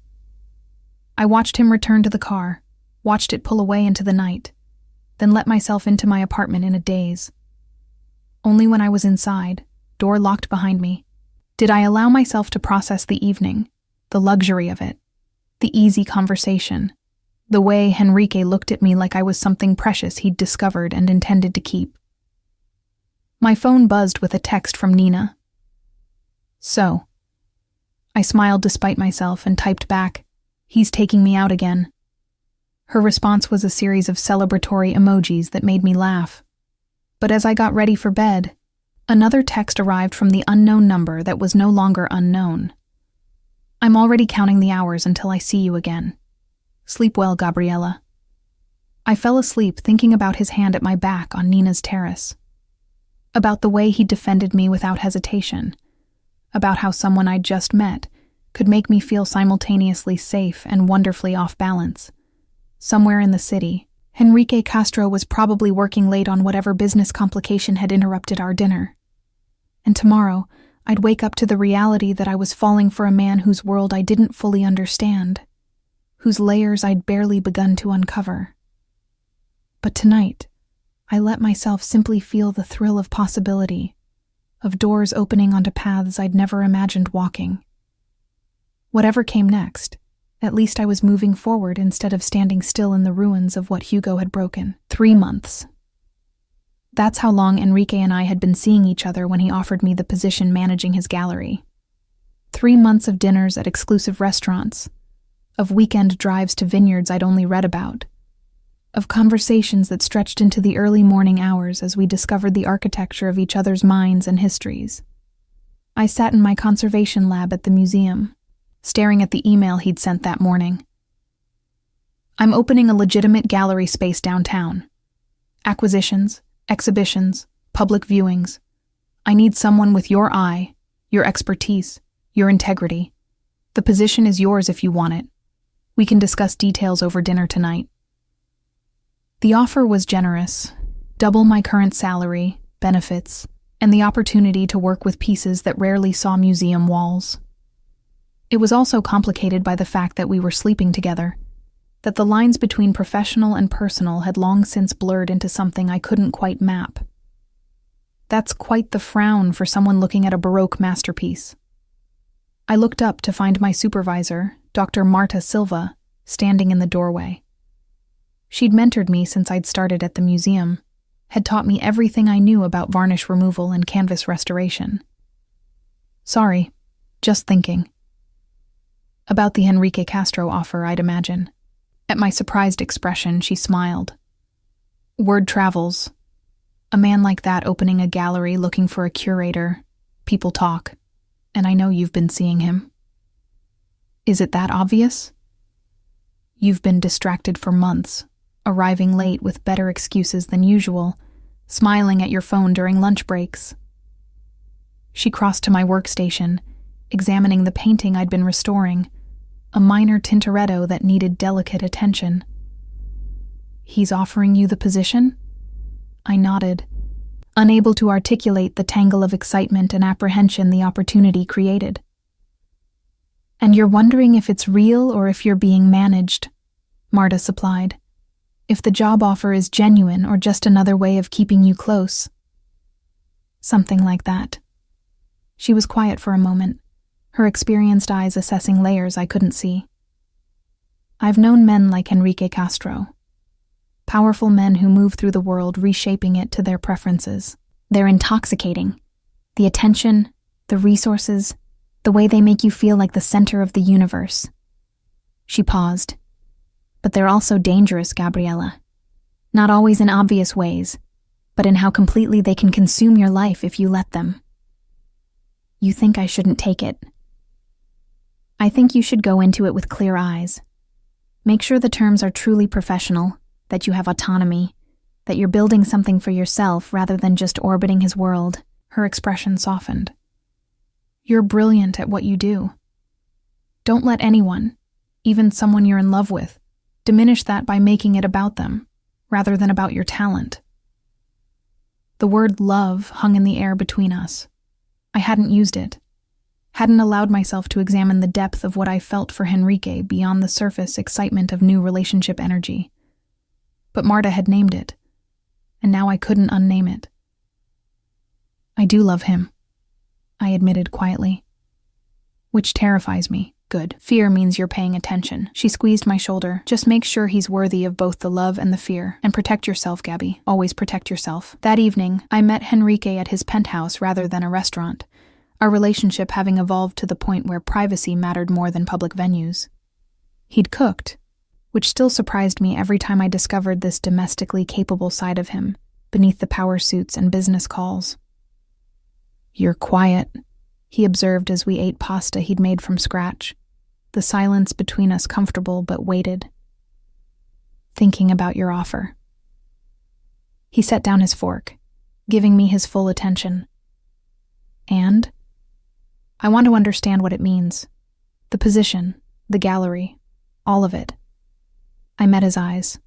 Speaker 1: I watched him return to the car, watched it pull away into the night, then let myself into my apartment in a daze. Only when I was inside, door locked behind me, did I allow myself to process the evening, the luxury of it, the easy conversation, the way Henrique looked at me like I was something precious he'd discovered and intended to keep. My phone buzzed with a text from Nina. "So." I smiled despite myself and typed back, "He's taking me out again." Her response was a series of celebratory emojis that made me laugh. But as I got ready for bed, another text arrived from the unknown number that was no longer unknown. "I'm already counting the hours until I see you again. Sleep well, Gabriella." I fell asleep thinking about his hand at my back on Nina's terrace. About the way he defended me without hesitation. About how someone I'd just met could make me feel simultaneously safe and wonderfully off balance. Somewhere in the city, Henrique Castro was probably working late on whatever business complication had interrupted our dinner. And tomorrow, I'd wake up to the reality that I was falling for a man whose world I didn't fully understand, whose layers I'd barely begun to uncover. But tonight, I let myself simply feel the thrill of possibility, of doors opening onto paths I'd never imagined walking. Whatever came next, at least I was moving forward instead of standing still in the ruins of what Hugo had broken. 3 months. That's how long Enrique and I had been seeing each other when he offered me the position managing his gallery. 3 months of dinners at exclusive restaurants, of weekend drives to vineyards I'd only read about, of conversations that stretched into the early morning hours as we discovered the architecture of each other's minds and histories. I sat in my conservation lab at the museum, staring at the email he'd sent that morning. I'm opening a legitimate gallery space downtown. Acquisitions, exhibitions, public viewings. I need someone with your eye, your expertise, your integrity. The position is yours if you want it. We can discuss details over dinner tonight. The offer was generous, double my current salary, benefits, and the opportunity to work with pieces that rarely saw museum walls. It was also complicated by the fact that we were sleeping together, that the lines between professional and personal had long since blurred into something I couldn't quite map. That's quite the frown for someone looking at a Baroque masterpiece. I looked up to find my supervisor, Dr. Marta Silva, standing in the doorway. She'd mentored me since I'd started at the museum, had taught me everything I knew about varnish removal and canvas restoration. Sorry, just thinking. About the Enrique Castro offer, I'd imagine. At my surprised expression, she smiled. Word travels. A man like that opening a gallery looking for a curator. People talk. And I know you've been seeing him. Is it that obvious? You've been distracted for months, arriving late with better excuses than usual, smiling at your phone during lunch breaks. She crossed to my workstation, examining the painting I'd been restoring, a minor Tintoretto that needed delicate attention. He's offering you the position? I nodded, unable to articulate the tangle of excitement and apprehension the opportunity created. And you're wondering if it's real or if you're being managed, Marta supplied. If the job offer is genuine or just another way of keeping you close. Something like that. She was quiet for a moment, her experienced eyes assessing layers I couldn't see. I've known men like Enrique Castro. Powerful men who move through the world reshaping it to their preferences. They're intoxicating. The attention, the resources, the way they make you feel like the center of the universe. She paused. But they're also dangerous, Gabriella. Not always in obvious ways, but in how completely they can consume your life if you let them. You think I shouldn't take it. I think you should go into it with clear eyes. Make sure the terms are truly professional, that you have autonomy, that you're building something for yourself rather than just orbiting his world. Her expression softened. You're brilliant at what you do. Don't let anyone, even someone you're in love with, diminish that by making it about them, rather than about your talent. The word love hung in the air between us. I hadn't used it, hadn't allowed myself to examine the depth of what I felt for Enrique beyond the surface excitement of new relationship energy. But Marta had named it, and now I couldn't unname it. I do love him, I admitted quietly. Which terrifies me. Good. Fear means you're paying attention. She squeezed my shoulder. Just make sure he's worthy of both the love and the fear. And protect yourself, Gabby. Always protect yourself. That evening, I met Enrique at his penthouse rather than a restaurant, our relationship having evolved to the point where privacy mattered more than public venues. He'd cooked, which still surprised me every time I discovered this domestically capable side of him, beneath the power suits and business calls. You're quiet, he observed as we ate pasta he'd made from scratch, the silence between us comfortable but weighted. Thinking about your offer. He set down his fork, giving me his full attention. And? I want to understand what it means. The position, the gallery, all of it. I met his eyes.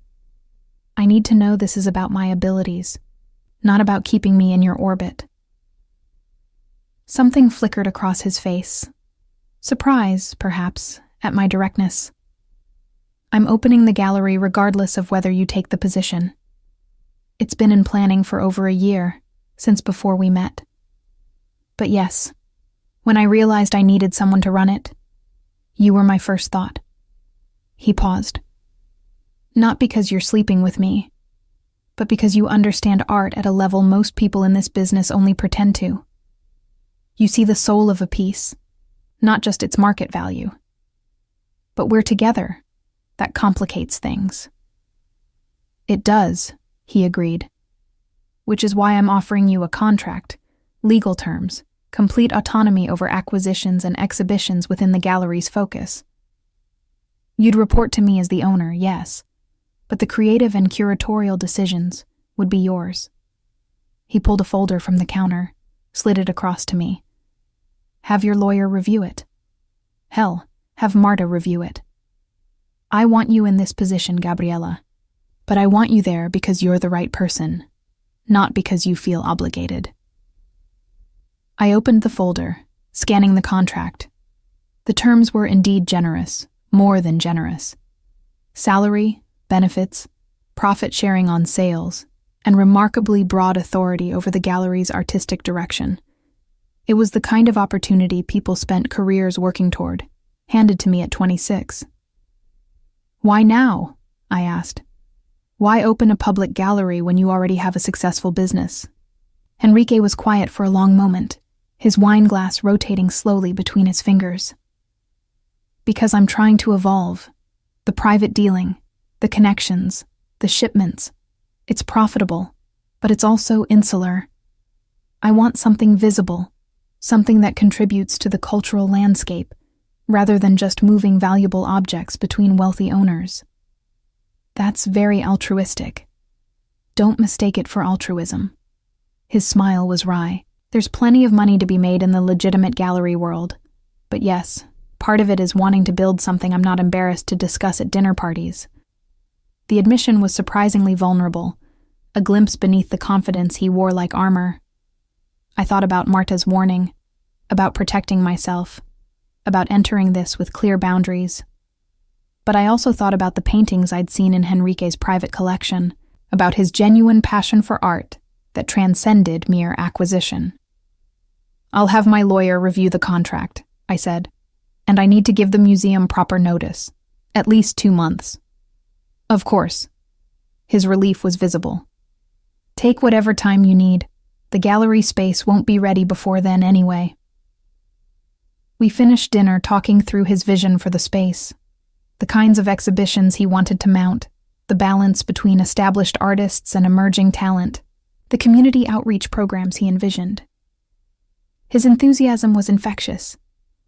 Speaker 1: I need to know this is about my abilities, not about keeping me in your orbit. Something flickered across his face. Surprise, perhaps, at my directness. I'm opening the gallery regardless of whether you take the position. It's been in planning for over a year, since before we met. But yes, when I realized I needed someone to run it, you were my first thought. He paused. Not because you're sleeping with me, but because you understand art at a level most people in this business only pretend to. You see the soul of a piece, not just its market value. But we're together. That complicates things. It does, he agreed. Which is why I'm offering you a contract, legal terms, complete autonomy over acquisitions and exhibitions within the gallery's focus. You'd report to me as the owner, yes, but the creative and curatorial decisions would be yours. He pulled a folder from the counter, slid it across to me. Have your lawyer review it. Hell, have Marta review it. I want you in this position, Gabriella, but I want you there because you're the right person, not because you feel obligated. I opened the folder, scanning the contract. The terms were indeed generous, more than generous. Salary, benefits, profit sharing on sales, and remarkably broad authority over the gallery's artistic direction. It was the kind of opportunity people spent careers working toward, handed to me at 26. Why now? I asked. Why open a public gallery when you already have a successful business? Henrique was quiet for a long moment, his wine glass rotating slowly between his fingers. Because I'm trying to evolve. The private dealing, the connections, the shipments. It's profitable, but it's also insular. I want something visible, something that contributes to the cultural landscape, rather than just moving valuable objects between wealthy owners. That's very altruistic. Don't mistake it for altruism. His smile was wry. There's plenty of money to be made in the legitimate gallery world. But yes, part of it is wanting to build something I'm not embarrassed to discuss at dinner parties. The admission was surprisingly vulnerable, a glimpse beneath the confidence he wore like armor. I thought about Marta's warning, about protecting myself, about entering this with clear boundaries. But I also thought about the paintings I'd seen in Henrique's private collection, about his genuine passion for art that transcended mere acquisition. I'll have my lawyer review the contract, I said, and I need to give the museum proper notice, at least 2 months. Of course. His relief was visible. Take whatever time you need. The gallery space won't be ready before then anyway. We finished dinner talking through his vision for the space, the kinds of exhibitions he wanted to mount, the balance between established artists and emerging talent, the community outreach programs he envisioned. His enthusiasm was infectious,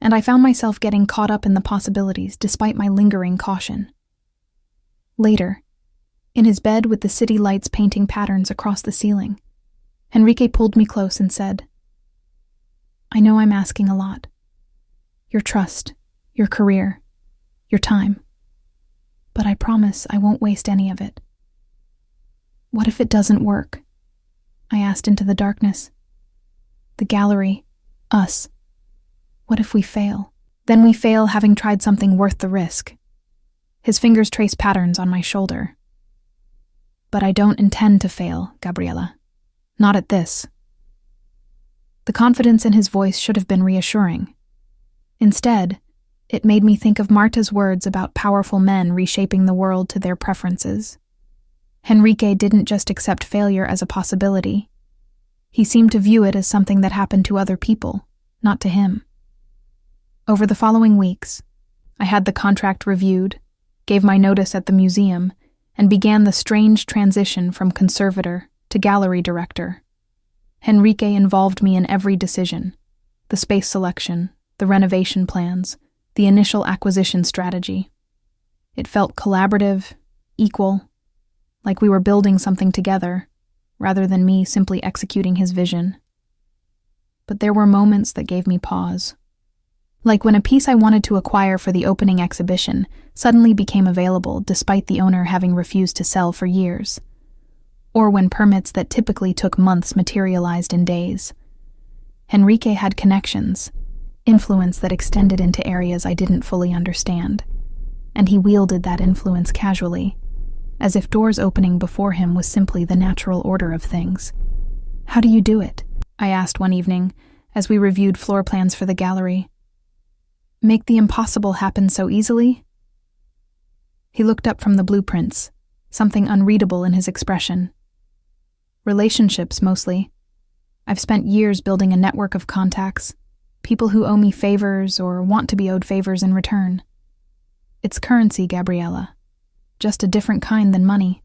Speaker 1: and I found myself getting caught up in the possibilities despite my lingering caution. Later, in his bed with the city lights painting patterns across the ceiling, Henrique pulled me close and said, I know I'm asking a lot. Your trust, your career, your time. But I promise I won't waste any of it. What if it doesn't work? I asked into the darkness. The gallery, us. What if we fail? Then we fail having tried something worth the risk. His fingers traced patterns on my shoulder. But I don't intend to fail, Gabriella. Not at this. The confidence in his voice should have been reassuring. Instead, it made me think of Marta's words about powerful men reshaping the world to their preferences. Henrique didn't just accept failure as a possibility. He seemed to view it as something that happened to other people, not to him. Over the following weeks, I had the contract reviewed, gave my notice at the museum, and began the strange transition from conservator to gallery director. Henrique involved me in every decision, the space selection, the renovation plans, the initial acquisition strategy. It felt collaborative, equal, like we were building something together, rather than me simply executing his vision. But there were moments that gave me pause. Like when a piece I wanted to acquire for the opening exhibition suddenly became available despite the owner having refused to sell for years. Or when permits that typically took months materialized in days. Henrique had connections, influence that extended into areas I didn't fully understand, and he wielded that influence casually, as if doors opening before him was simply the natural order of things. How do you do it? I asked one evening, as we reviewed floor plans for the gallery. Make the impossible happen so easily? He looked up from the blueprints, something unreadable in his expression. Relationships, mostly. I've spent years building a network of contacts, people who owe me favors or want to be owed favors in return. It's currency, Gabriella. Just a different kind than money.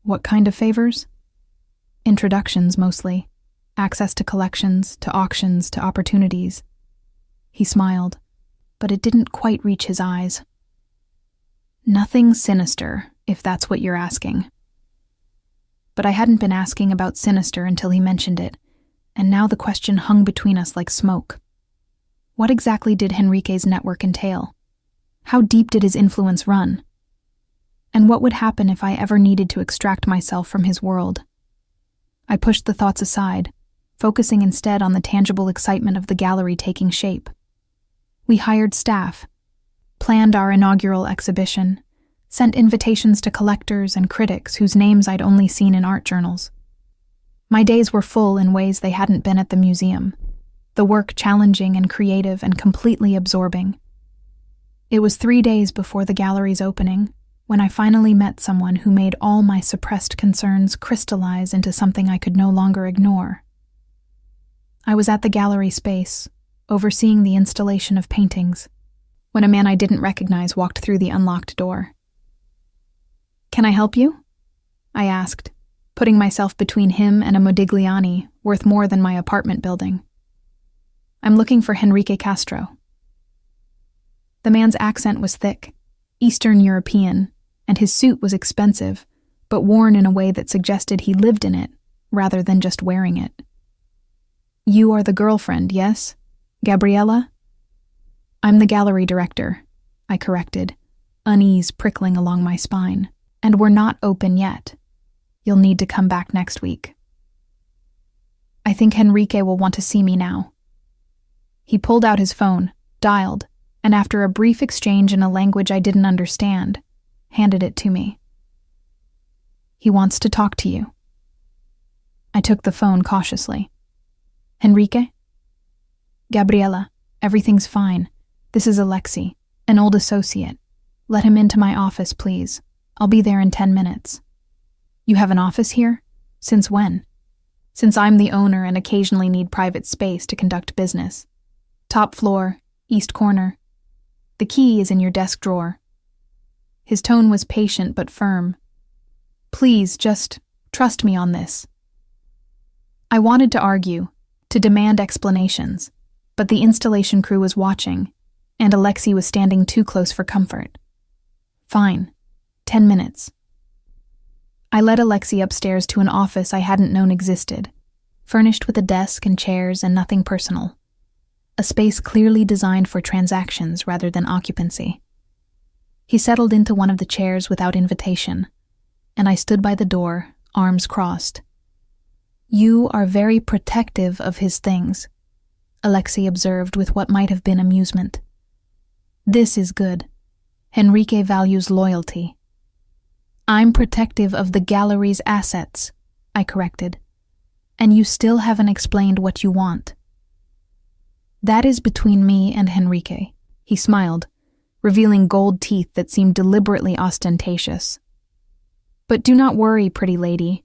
Speaker 1: What kind of favors? Introductions, mostly. Access to collections, to auctions, to opportunities. He smiled, but it didn't quite reach his eyes. Nothing sinister, if that's what you're asking. But I hadn't been asking about sinister until he mentioned it, and now the question hung between us like smoke. What exactly did Henrique's network entail? How deep did his influence run? And what would happen if I ever needed to extract myself from his world? I pushed the thoughts aside, focusing instead on the tangible excitement of the gallery taking shape. We hired staff, planned our inaugural exhibition, sent invitations to collectors and critics whose names I'd only seen in art journals. My days were full in ways they hadn't been at the museum, the work challenging and creative and completely absorbing. It was 3 days before the gallery's opening when I finally met someone who made all my suppressed concerns crystallize into something I could no longer ignore. I was at the gallery space, overseeing the installation of paintings, when a man I didn't recognize walked through the unlocked door. "Can I help you?" I asked, putting myself between him and a Modigliani worth more than my apartment building. "I'm looking for Henrique Castro." The man's accent was thick, Eastern European, and his suit was expensive, but worn in a way that suggested he lived in it, rather than just wearing it. "You are the girlfriend, yes? Gabriella?" "I'm the gallery director," I corrected, unease prickling along my spine. "And we're not open yet. You'll need to come back next week." "I think Henrique will want to see me now." He pulled out his phone, dialed, and after a brief exchange in a language I didn't understand, handed it to me. "He wants to talk to you." I took the phone cautiously. "Henrique?" "Gabriella, everything's fine. This is Alexi, an old associate. Let him into my office, please. I'll be there in 10 minutes. "You have an office here? Since when?" "Since I'm the owner and occasionally need private space to conduct business. Top floor, east corner. The key is in your desk drawer." His tone was patient but firm. "Please, just trust me on this." I wanted to argue, to demand explanations, but the installation crew was watching, and Alexi was standing too close for comfort. "Fine. 10 minutes. I led Alexi upstairs to an office I hadn't known existed, furnished with a desk and chairs and nothing personal. A space clearly designed for transactions rather than occupancy. He settled into one of the chairs without invitation, and I stood by the door, arms crossed. "You are very protective of his things," Alexi observed with what might have been amusement. "This is good. Henrique values loyalty." "I'm protective of the gallery's assets," I corrected. "And you still haven't explained what you want." "That is between me and Henrique," he smiled, revealing gold teeth that seemed deliberately ostentatious. "But do not worry, pretty lady.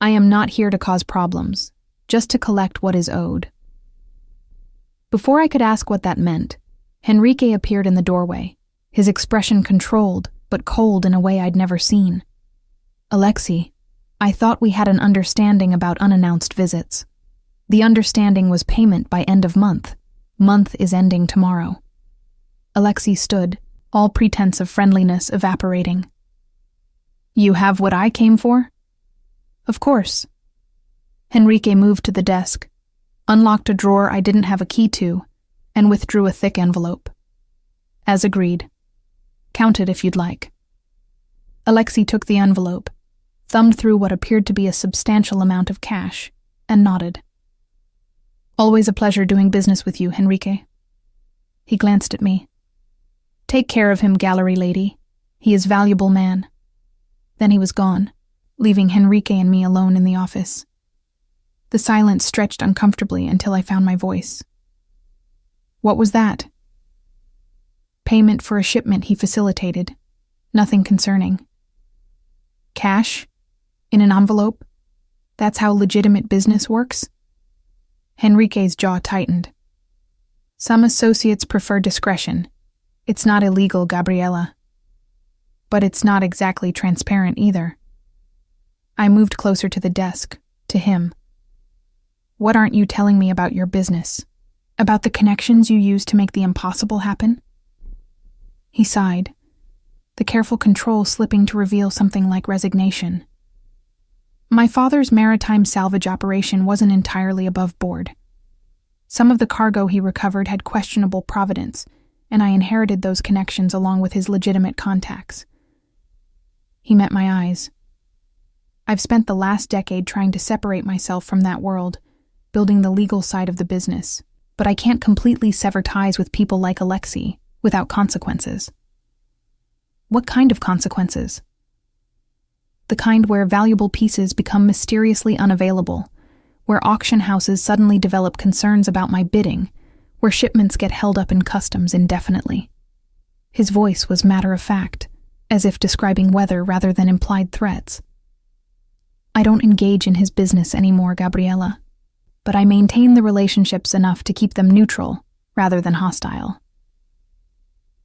Speaker 1: I am not here to cause problems, just to collect what is owed." Before I could ask what that meant, Henrique appeared in the doorway, his expression controlled, but cold in a way I'd never seen. "Alexi, I thought we had an understanding about unannounced visits. The understanding was payment by end of month. Month is ending tomorrow." Alexi stood, all pretense of friendliness evaporating. "You have what I came for?" "Of course." Henrique moved to the desk, unlocked a drawer I didn't have a key to, and withdrew a thick envelope. "As agreed. Count it if you'd like." Alexi took the envelope, thumbed through what appeared to be a substantial amount of cash, and nodded. "Always a pleasure doing business with you, Henrique." He glanced at me. "Take care of him, gallery lady. He is valuable man." Then he was gone, leaving Henrique and me alone in the office. The silence stretched uncomfortably until I found my voice. What was that? Payment for a shipment he facilitated. Nothing concerning. Cash? In an envelope? That's how legitimate business works? Henrique's jaw tightened. Some associates prefer discretion. It's not illegal, Gabriela. But it's not exactly transparent either. I moved closer to the desk, to him. What aren't you telling me about your business? About the connections you use to make the impossible happen? He sighed, the careful control slipping to reveal something like resignation. My father's maritime salvage operation wasn't entirely above board. Some of the cargo he recovered had questionable provenance, and I inherited those connections along with his legitimate contacts. He met my eyes. I've spent the last decade trying to separate myself from that world, building the legal side of the business, but I can't completely sever ties with people like Alexei without consequences. What kind of consequences? The kind where valuable pieces become mysteriously unavailable, where auction houses suddenly develop concerns about my bidding, where shipments get held up in customs indefinitely. His voice was matter-of-fact, as if describing weather rather than implied threats. I don't engage in his business anymore, Gabriela, but I maintain the relationships enough to keep them neutral rather than hostile.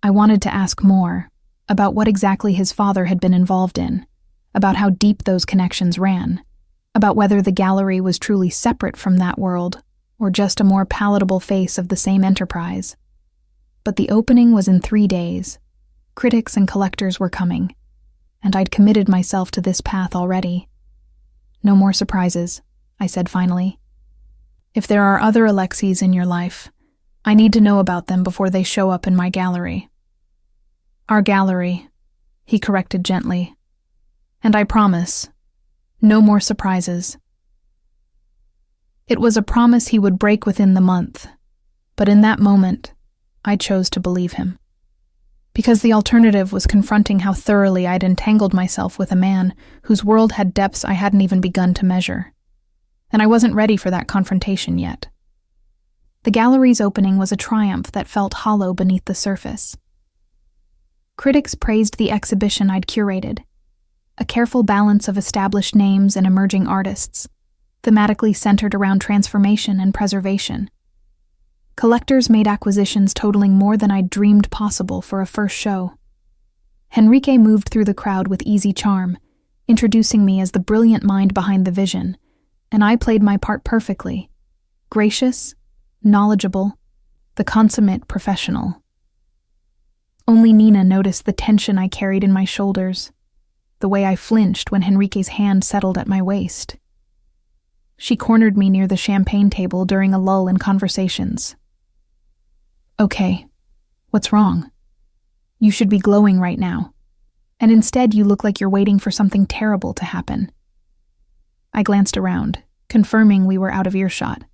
Speaker 1: I wanted to ask more about what exactly his father had been involved in, about how deep those connections ran, about whether the gallery was truly separate from that world or just a more palatable face of the same enterprise. But the opening was in 3 days. Critics and collectors were coming, and I'd committed myself to this path already. No more surprises, I said finally. If there are other Alexeis in your life, I need to know about them before they show up in my gallery. Our gallery, he corrected gently. And I promise, no more surprises. It was a promise he would break within the month, but in that moment, I chose to believe him. Because the alternative was confronting how thoroughly I'd entangled myself with a man whose world had depths I hadn't even begun to measure. And I wasn't ready for that confrontation yet. The gallery's opening was a triumph that felt hollow beneath the surface. Critics praised the exhibition I'd curated, a careful balance of established names and emerging artists, thematically centered around transformation and preservation. Collectors made acquisitions totaling more than I'd dreamed possible for a first show. Henrique moved through the crowd with easy charm, introducing me as the brilliant mind behind the vision, and I played my part perfectly. Gracious, knowledgeable, the consummate professional. Only Nina noticed the tension I carried in my shoulders, the way I flinched when Henrique's hand settled at my waist. She cornered me near the champagne table during a lull in conversations. Okay, what's wrong? You should be glowing right now, and instead you look like you're waiting for something terrible to happen. I glanced around, confirming we were out of earshot.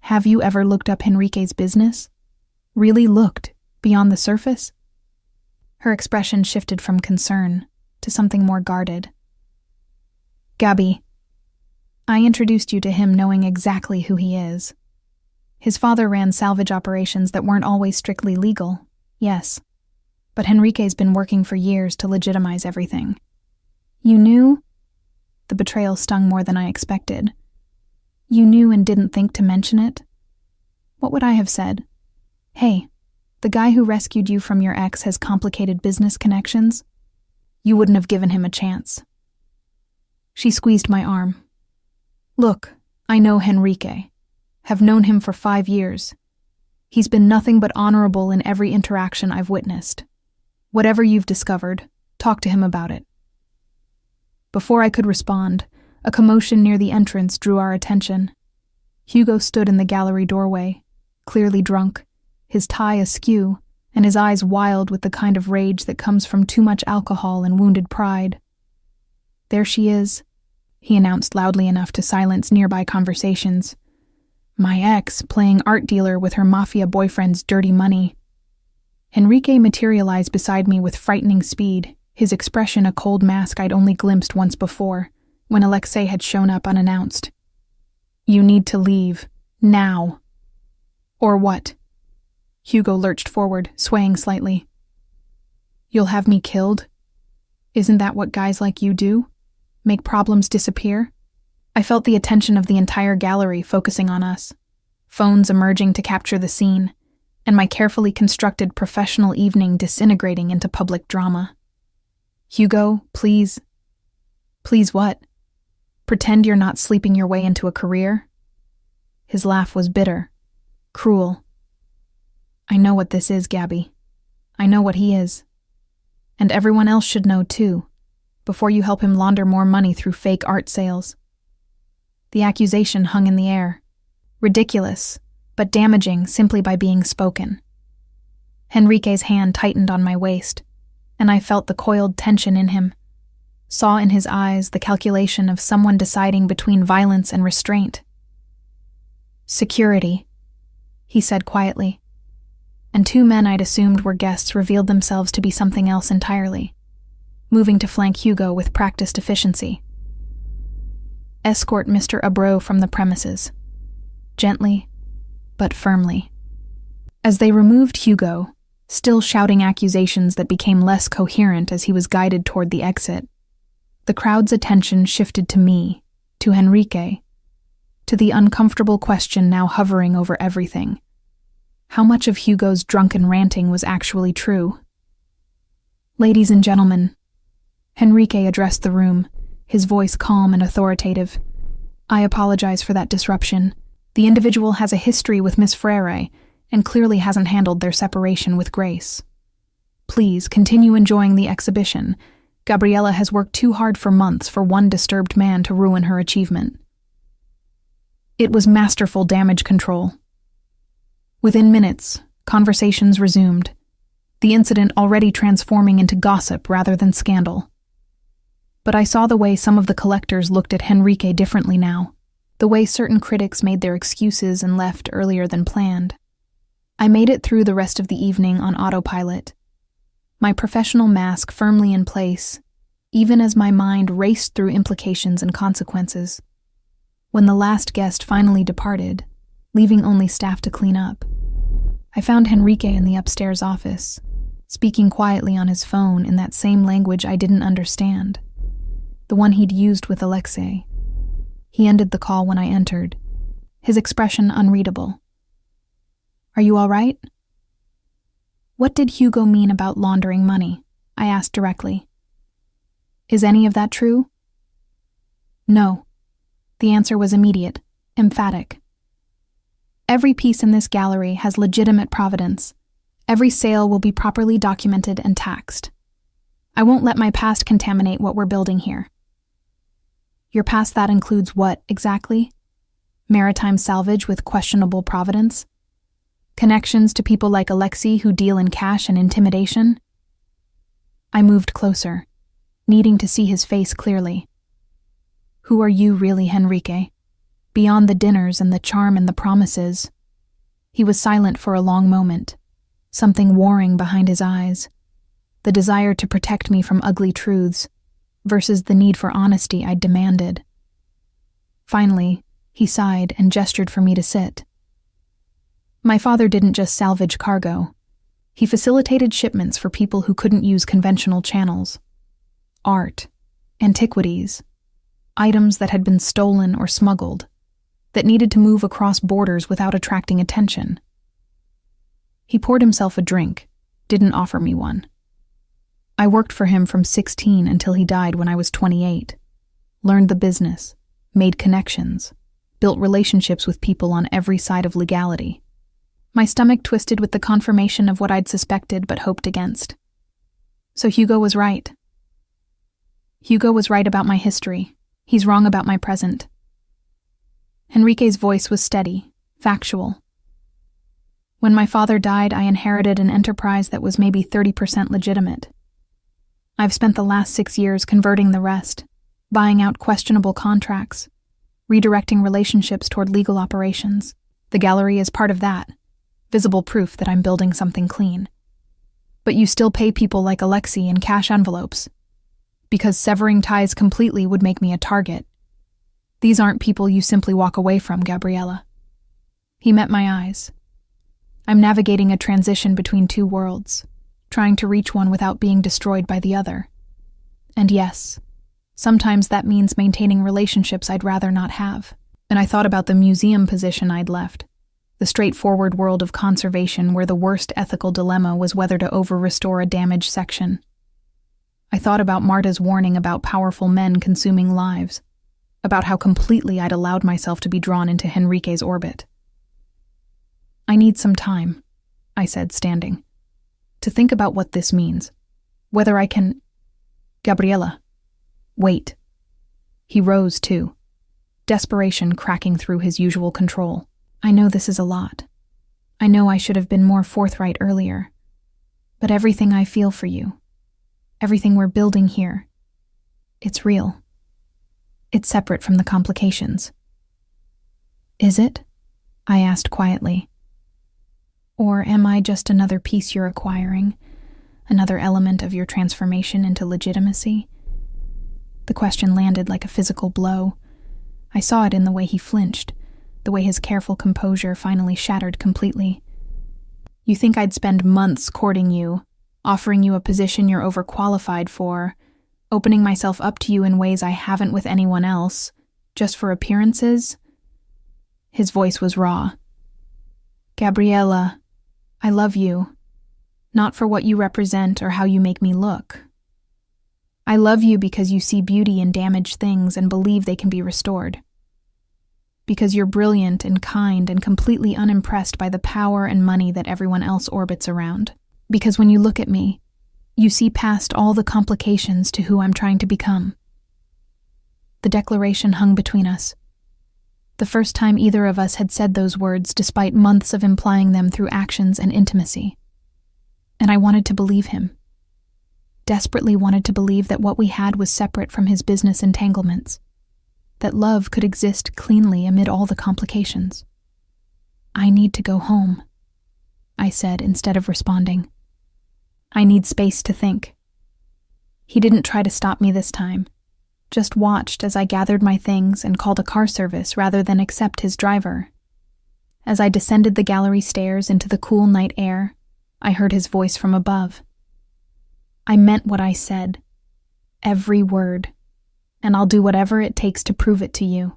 Speaker 1: Have you ever looked up Henrique's business? Really looked beyond the surface? Her expression shifted from concern to something more guarded. Gabi, I introduced you to him knowing exactly who he is. His father ran salvage operations that weren't always strictly legal, yes, but Henrique's been working for years to legitimize everything. You knew? The betrayal stung more than I expected. You knew and didn't think to mention it? What would I have said? Hey, the guy who rescued you from your ex has complicated business connections? You wouldn't have given him a chance. She squeezed my arm. Look, I know Henrique. Have known him for 5 years. He's been nothing but honorable in every interaction I've witnessed. Whatever you've discovered, talk to him about it. Before I could respond, a commotion near the entrance drew our attention. Hugo stood in the gallery doorway, clearly drunk, his tie askew, and his eyes wild with the kind of rage that comes from too much alcohol and wounded pride. There she is, he announced loudly enough to silence nearby conversations. My ex playing art dealer with her MAFIA boyfriend's dirty money. Henrique materialized beside me with frightening speed, his expression a cold mask I'd only glimpsed once before, when Alexei had shown up unannounced. You need to leave. Now. Or what? Hugo lurched forward, swaying slightly. You'll have me killed? Isn't that what guys like you do? Make problems disappear? I felt the attention of the entire gallery focusing on us, phones emerging to capture the scene, and my carefully constructed professional evening disintegrating into public drama. Hugo, please. Please what? Pretend you're not sleeping your way into a career? His laugh was bitter, cruel. I know what this is, Gabby. I know what he is. And everyone else should know too, before you help him launder more money through fake art sales. The accusation hung in the air, ridiculous, but damaging simply by being spoken. Henrique's hand tightened on my waist, and I felt the coiled tension in him, saw in his eyes the calculation of someone deciding between violence and restraint. Security, he said quietly, and two men I'd assumed were guests revealed themselves to be something else entirely, moving to flank Hugo with practiced efficiency. Escort Mr. Abro from the premises, gently, but firmly. As they removed Hugo, still shouting accusations that became less coherent as he was guided toward the exit, the crowd's attention shifted to me, to Henrique, to the uncomfortable question now hovering over everything. How much of Hugo's drunken ranting was actually true? Ladies and gentlemen, Henrique addressed the room, his voice calm and authoritative. I apologize for that disruption. The individual has a history with Miss Frere and clearly hasn't handled their separation with grace. Please continue enjoying the exhibition. Gabriella has worked too hard for months for one disturbed man to ruin her achievement. It was masterful damage control. Within minutes, conversations resumed, the incident already transforming into gossip rather than scandal. But I saw the way some of the collectors looked at Henrique differently now, the way certain critics made their excuses and left earlier than planned. I made it through the rest of the evening on autopilot, my professional mask firmly in place, even as my mind raced through implications and consequences. When the last guest finally departed, leaving only staff to clean up, I found Henrique in the upstairs office, speaking quietly on his phone in that same language I didn't understand, the one he'd used with Alexei. He ended the call when I entered, his expression unreadable. Are you all right? What did Hugo mean about laundering money? I asked directly. Is any of that true? No. The answer was immediate, emphatic. Every piece in this gallery has legitimate provenance. Every sale will be properly documented and taxed. I won't let my past contaminate what we're building here. Your past that includes what, exactly? Maritime salvage with questionable provenance? Connections to people like Alexei who deal in cash and intimidation? I moved closer, needing to see his face clearly. Who are you really, Henrique? Beyond the dinners and the charm and the promises. He was silent for a long moment, something warring behind his eyes, the desire to protect me from ugly truths versus the need for honesty I'd demanded. Finally, he sighed and gestured for me to sit. My father didn't just salvage cargo. He facilitated shipments for people who couldn't use conventional channels. Art, antiquities, items that had been stolen or smuggled, that needed to move across borders without attracting attention. He poured himself a drink, didn't offer me one. I worked for him from 16 until he died when I was 28, learned the business, made connections, built relationships with people on every side of legality. My stomach twisted with the confirmation of what I'd suspected but hoped against. So Hugo was right. Hugo was right about my history. He's wrong about my present. Henrique's voice was steady, factual. When my father died, I inherited an enterprise that was maybe 30% legitimate. I've spent the last 6 years converting the rest, buying out questionable contracts, redirecting relationships toward legal operations. The gallery is part of that, visible proof that I'm building something clean. But you still pay people like Alexei in cash envelopes, because severing ties completely would make me a target. These aren't people you simply walk away from, Gabriella. He met my eyes. I'm navigating a transition between two worlds, trying to reach one without being destroyed by the other. And yes, sometimes that means maintaining relationships I'd rather not have. And I thought about the museum position I'd left, the straightforward world of conservation where the worst ethical dilemma was whether to over-restore a damaged section. I thought about Marta's warning about powerful men consuming lives, about how completely I'd allowed myself to be drawn into Henrique's orbit. I need some time, I said, standing, to think about what this means, whether I can... Gabriella, wait. He rose, too, desperation cracking through his usual control. I know this is a lot. I know I should have been more forthright earlier. But everything I feel for you, everything we're building here, it's real. It's separate from the complications. Is it? I asked quietly. Or am I just another piece you're acquiring, another element of your transformation into legitimacy? The question landed like a physical blow. I saw it in the way he flinched, the way his careful composure finally shattered completely. You think I'd spend months courting you, offering you a position you're overqualified for, opening myself up to you in ways I haven't with anyone else, just for appearances? His voice was raw. Gabriella, I love you, not for what you represent or how you make me look. I love you because you see beauty in damaged things and believe they can be restored. Because you're brilliant and kind and completely unimpressed by the power and money that everyone else orbits around. Because when you look at me, you see past all the complications to who I'm trying to become. The declaration hung between us. The first time either of us had said those words despite months of implying them through actions and intimacy. And I wanted to believe him. Desperately wanted to believe that what we had was separate from his business entanglements. That love could exist cleanly amid all the complications. I need to go home, I said instead of responding. I need space to think. He didn't try to stop me this time, just watched as I gathered my things and called a car service rather than accept his driver. As I descended the gallery stairs into the cool night air, I heard his voice from above. I meant what I said, every word, and I'll do whatever it takes to prove it to you.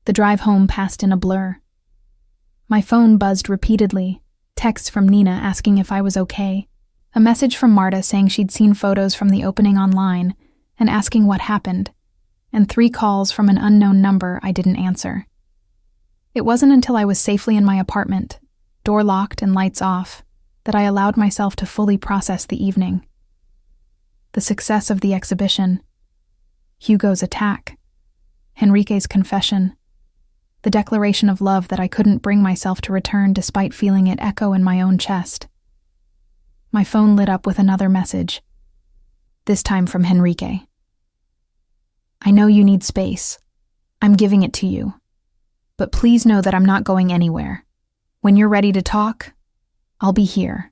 Speaker 1: The drive home passed in a blur. My phone buzzed repeatedly, texts from Nina asking if I was okay, a message from Marta saying she'd seen photos from the opening online and asking what happened, and 3 calls from an unknown number I didn't answer. It wasn't until I was safely in my apartment, door locked and lights off, that I allowed myself to fully process the evening. The success of the exhibition, Hugo's attack, Henrique's confession, the declaration of love that I couldn't bring myself to return despite feeling it echo in my own chest. My phone lit up with another message, this time from Henrique. I know you need space. I'm giving it to you. But please know that I'm not going anywhere. When you're ready to talk, I'll be here.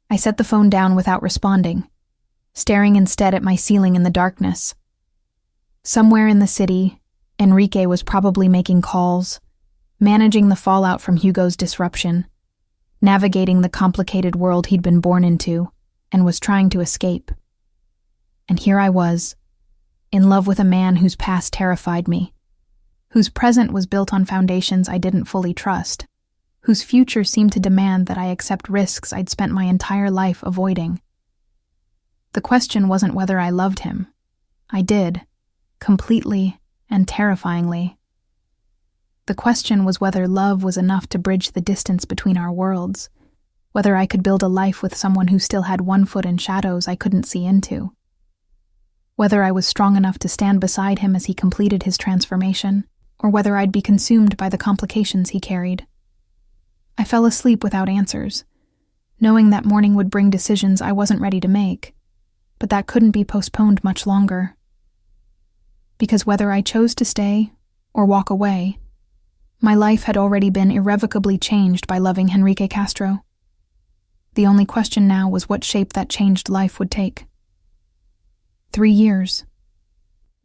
Speaker 1: I set the phone down without responding, staring instead at my ceiling in the darkness. Somewhere in the city, Enrique was probably making calls, managing the fallout from Hugo's disruption, navigating the complicated world he'd been born into, and was trying to escape. And here I was, in love with a man whose past terrified me, whose present was built on foundations I didn't fully trust, whose future seemed to demand that I accept risks I'd spent my entire life avoiding. The question wasn't whether I loved him. I did, completely and terrifyingly. The question was whether love was enough to bridge the distance between our worlds, whether I could build a life with someone who still had one foot in shadows I couldn't see into, whether I was strong enough to stand beside him as he completed his transformation, or whether I'd be consumed by the complications he carried. I fell asleep without answers, knowing that morning would bring decisions I wasn't ready to make, but that couldn't be postponed much longer. Because whether I chose to stay or walk away, my life had already been irrevocably changed by loving Henrique Castro. The only question now was what shape that changed life would take. 3 years.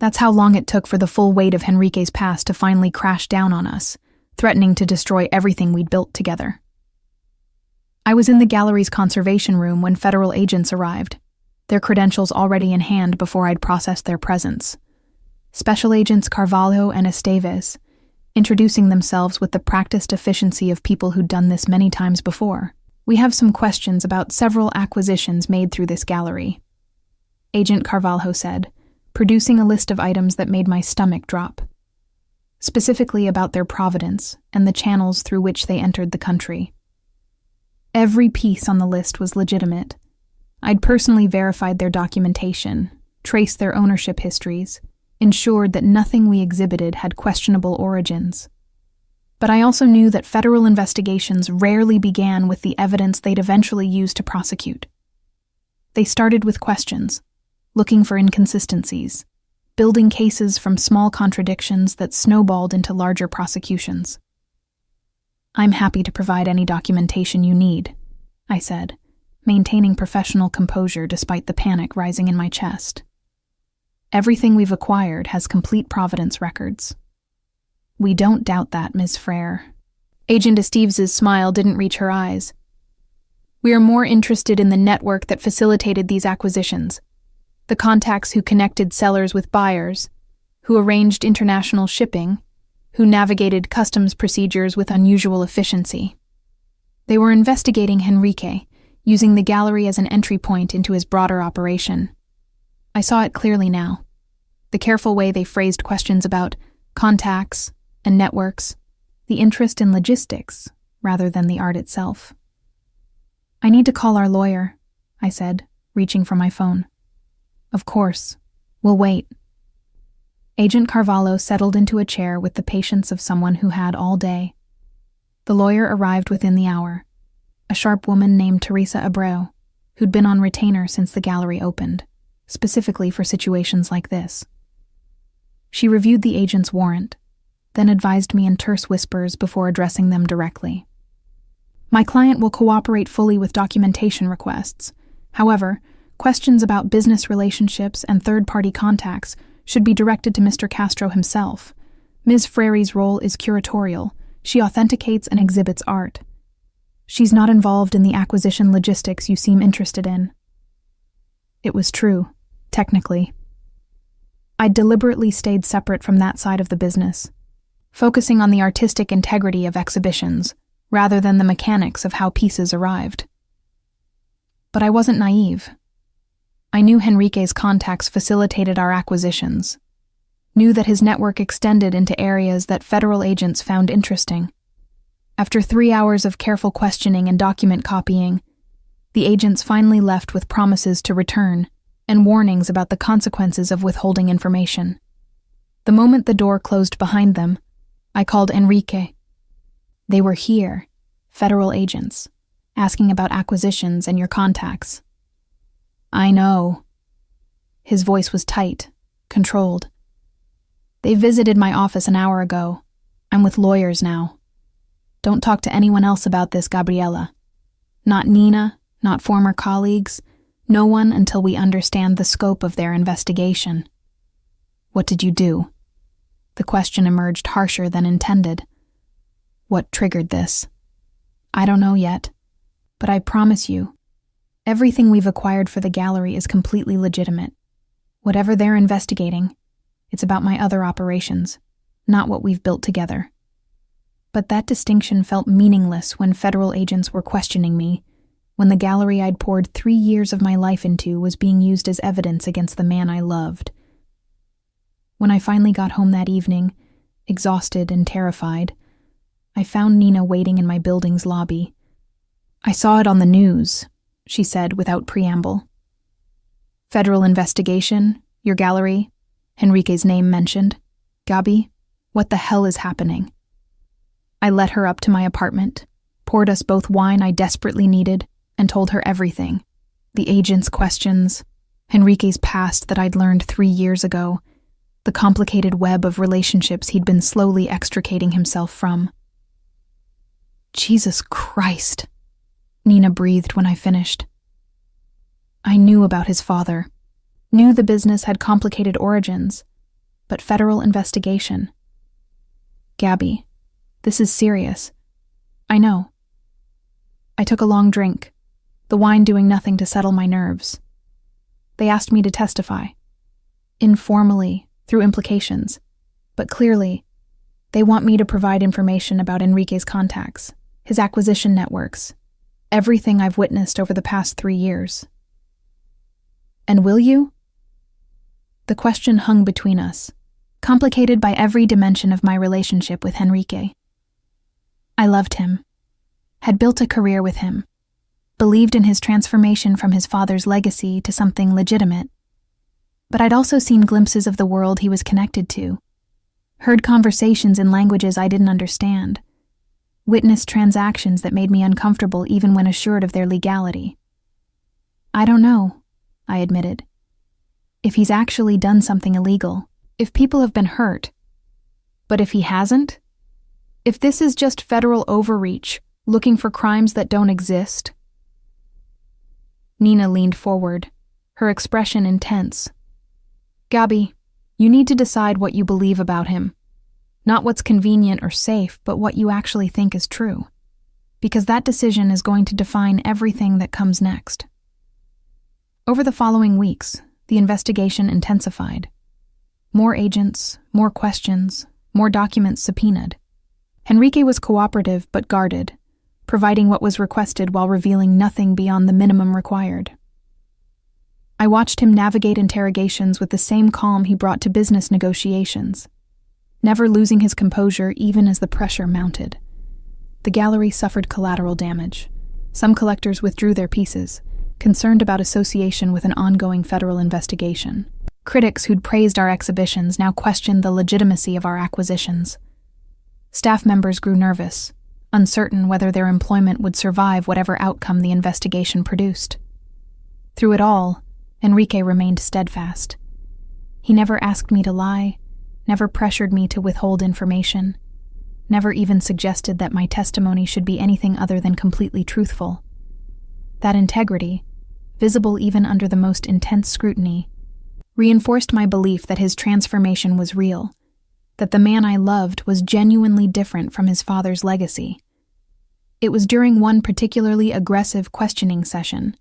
Speaker 1: That's how long it took for the full weight of Henrique's past to finally crash down on us, threatening to destroy everything we'd built together. I was in the gallery's conservation room when federal agents arrived, their credentials already in hand before I'd processed their presence. Special Agents Carvalho and Esteves, introducing themselves with the practiced efficiency of people who'd done this many times before. We have some questions about several acquisitions made through this gallery, Agent Carvalho said, producing a list of items that made my stomach drop. Specifically about their provenance and the channels through which they entered the country. Every piece on the list was legitimate. I'd personally verified their documentation, traced their ownership histories, ensured that nothing we exhibited had questionable origins. But I also knew that federal investigations rarely began with the evidence they'd eventually use to prosecute. They started with questions, looking for inconsistencies, building cases from small contradictions that snowballed into larger prosecutions. I'm happy to provide any documentation you need, I said, maintaining professional composure despite the panic rising in my chest. Everything we've acquired has complete provenance records. We don't doubt that, Ms. Frere. Agent Esteves' smile didn't reach her eyes. We are more interested in the network that facilitated these acquisitions, the contacts who connected sellers with buyers, who arranged international shipping, who navigated customs procedures with unusual efficiency. They were investigating Henrique, using the gallery as an entry point into his broader operation. I saw it clearly now. The careful way they phrased questions about contacts and networks, the interest in logistics rather than the art itself. I need to call our lawyer, I said, reaching for my phone. Of course. We'll wait. Agent Carvalho settled into a chair with the patience of someone who had all day. The lawyer arrived within the hour, a sharp woman named Teresa Abreu, who'd been on retainer since the gallery opened, specifically for situations like this. She reviewed the agent's warrant, then advised me in terse whispers before addressing them directly. My client will cooperate fully with documentation requests. However, questions about business relationships and third-party contacts should be directed to Mr. Castro himself. Ms. Frere's role is curatorial. She authenticates and exhibits art. She's not involved in the acquisition logistics you seem interested in. It was true, technically. I deliberately stayed separate from that side of the business, focusing on the artistic integrity of exhibitions rather than the mechanics of how pieces arrived. But I wasn't naive. I knew Henrique's contacts facilitated our acquisitions, knew that his network extended into areas that federal agents found interesting. After 3 hours of careful questioning and document copying, the agents finally left with promises to return and warnings about the consequences of withholding information. The moment the door closed behind them, I called Enrique. They were here, federal agents, asking about acquisitions and your contacts. I know. His voice was tight, controlled. They visited my office an hour ago. I'm with lawyers now. Don't talk to anyone else about this, Gabriela. Not Nina, not former colleagues, no one until we understand the scope of their investigation. What did you do? The question emerged harsher than intended. What triggered this? I don't know yet, but I promise you, everything we've acquired for the gallery is completely legitimate. Whatever they're investigating, it's about my other operations, not what we've built together. But that distinction felt meaningless when federal agents were questioning me, when the gallery I'd poured 3 years of my life into was being used as evidence against the man I loved. When I finally got home that evening, exhausted and terrified, I found Nina waiting in my building's lobby. I saw it on the news, she said without preamble. Federal investigation, your gallery, Henrique's name mentioned. Gabi, what the hell is happening? I led her up to my apartment, poured us both wine I desperately needed, and told her everything. The agent's questions, Henrique's past that I'd learned 3 years ago, the complicated web of relationships he'd been slowly extricating himself from. Jesus Christ, Nina breathed when I finished. I knew about his father, knew the business had complicated origins, but federal investigation. Gabby, this is serious. I know. I took a long drink, the wine doing nothing to settle my nerves. They asked me to testify. Informally, through implications, but clearly, they want me to provide information about Enrique's contacts, his acquisition networks, everything I've witnessed over the past 3 years. And will you? The question hung between us, complicated by every dimension of my relationship with Enrique. I loved him, had built a career with him, believed in his transformation from his father's legacy to something legitimate. But I'd also seen glimpses of the world he was connected to, heard conversations in languages I didn't understand, witnessed transactions that made me uncomfortable even when assured of their legality. I don't know, I admitted. If he's actually done something illegal, if people have been hurt. But if he hasn't? If this is just federal overreach, looking for crimes that don't exist? Nina leaned forward, her expression intense. Gabby, you need to decide what you believe about him. Not what's convenient or safe, but what you actually think is true. Because that decision is going to define everything that comes next. Over the following weeks, the investigation intensified. More agents, more questions, more documents subpoenaed. Enrique was cooperative but guarded, providing what was requested while revealing nothing beyond the minimum required. I watched him navigate interrogations with the same calm he brought to business negotiations, never losing his composure even as the pressure mounted. The gallery suffered collateral damage. Some collectors withdrew their pieces, concerned about association with an ongoing federal investigation. Critics who'd praised our exhibitions now questioned the legitimacy of our acquisitions. Staff members grew nervous, uncertain whether their employment would survive whatever outcome the investigation produced. Through it all, Enrique remained steadfast. He never asked me to lie, never pressured me to withhold information, never even suggested that my testimony should be anything other than completely truthful. That integrity, visible even under the most intense scrutiny, reinforced my belief that his transformation was real, that the man I loved was genuinely different from his father's legacy. It was during one particularly aggressive questioning session,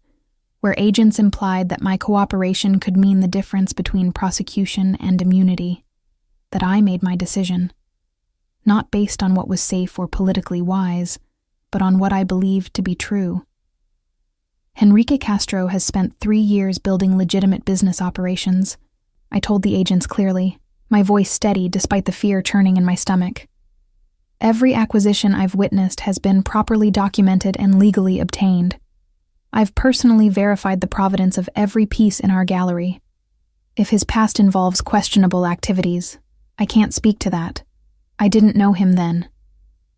Speaker 1: where agents implied that my cooperation could mean the difference between prosecution and immunity, that I made my decision, not based on what was safe or politically wise, but on what I believed to be true. Enrique Castro has spent 3 years building legitimate business operations, I told the agents clearly, my voice steady despite the fear churning in my stomach. Every acquisition I've witnessed has been properly documented and legally obtained. I've personally verified the provenance of every piece in our gallery. If his past involves questionable activities, I can't speak to that. I didn't know him then.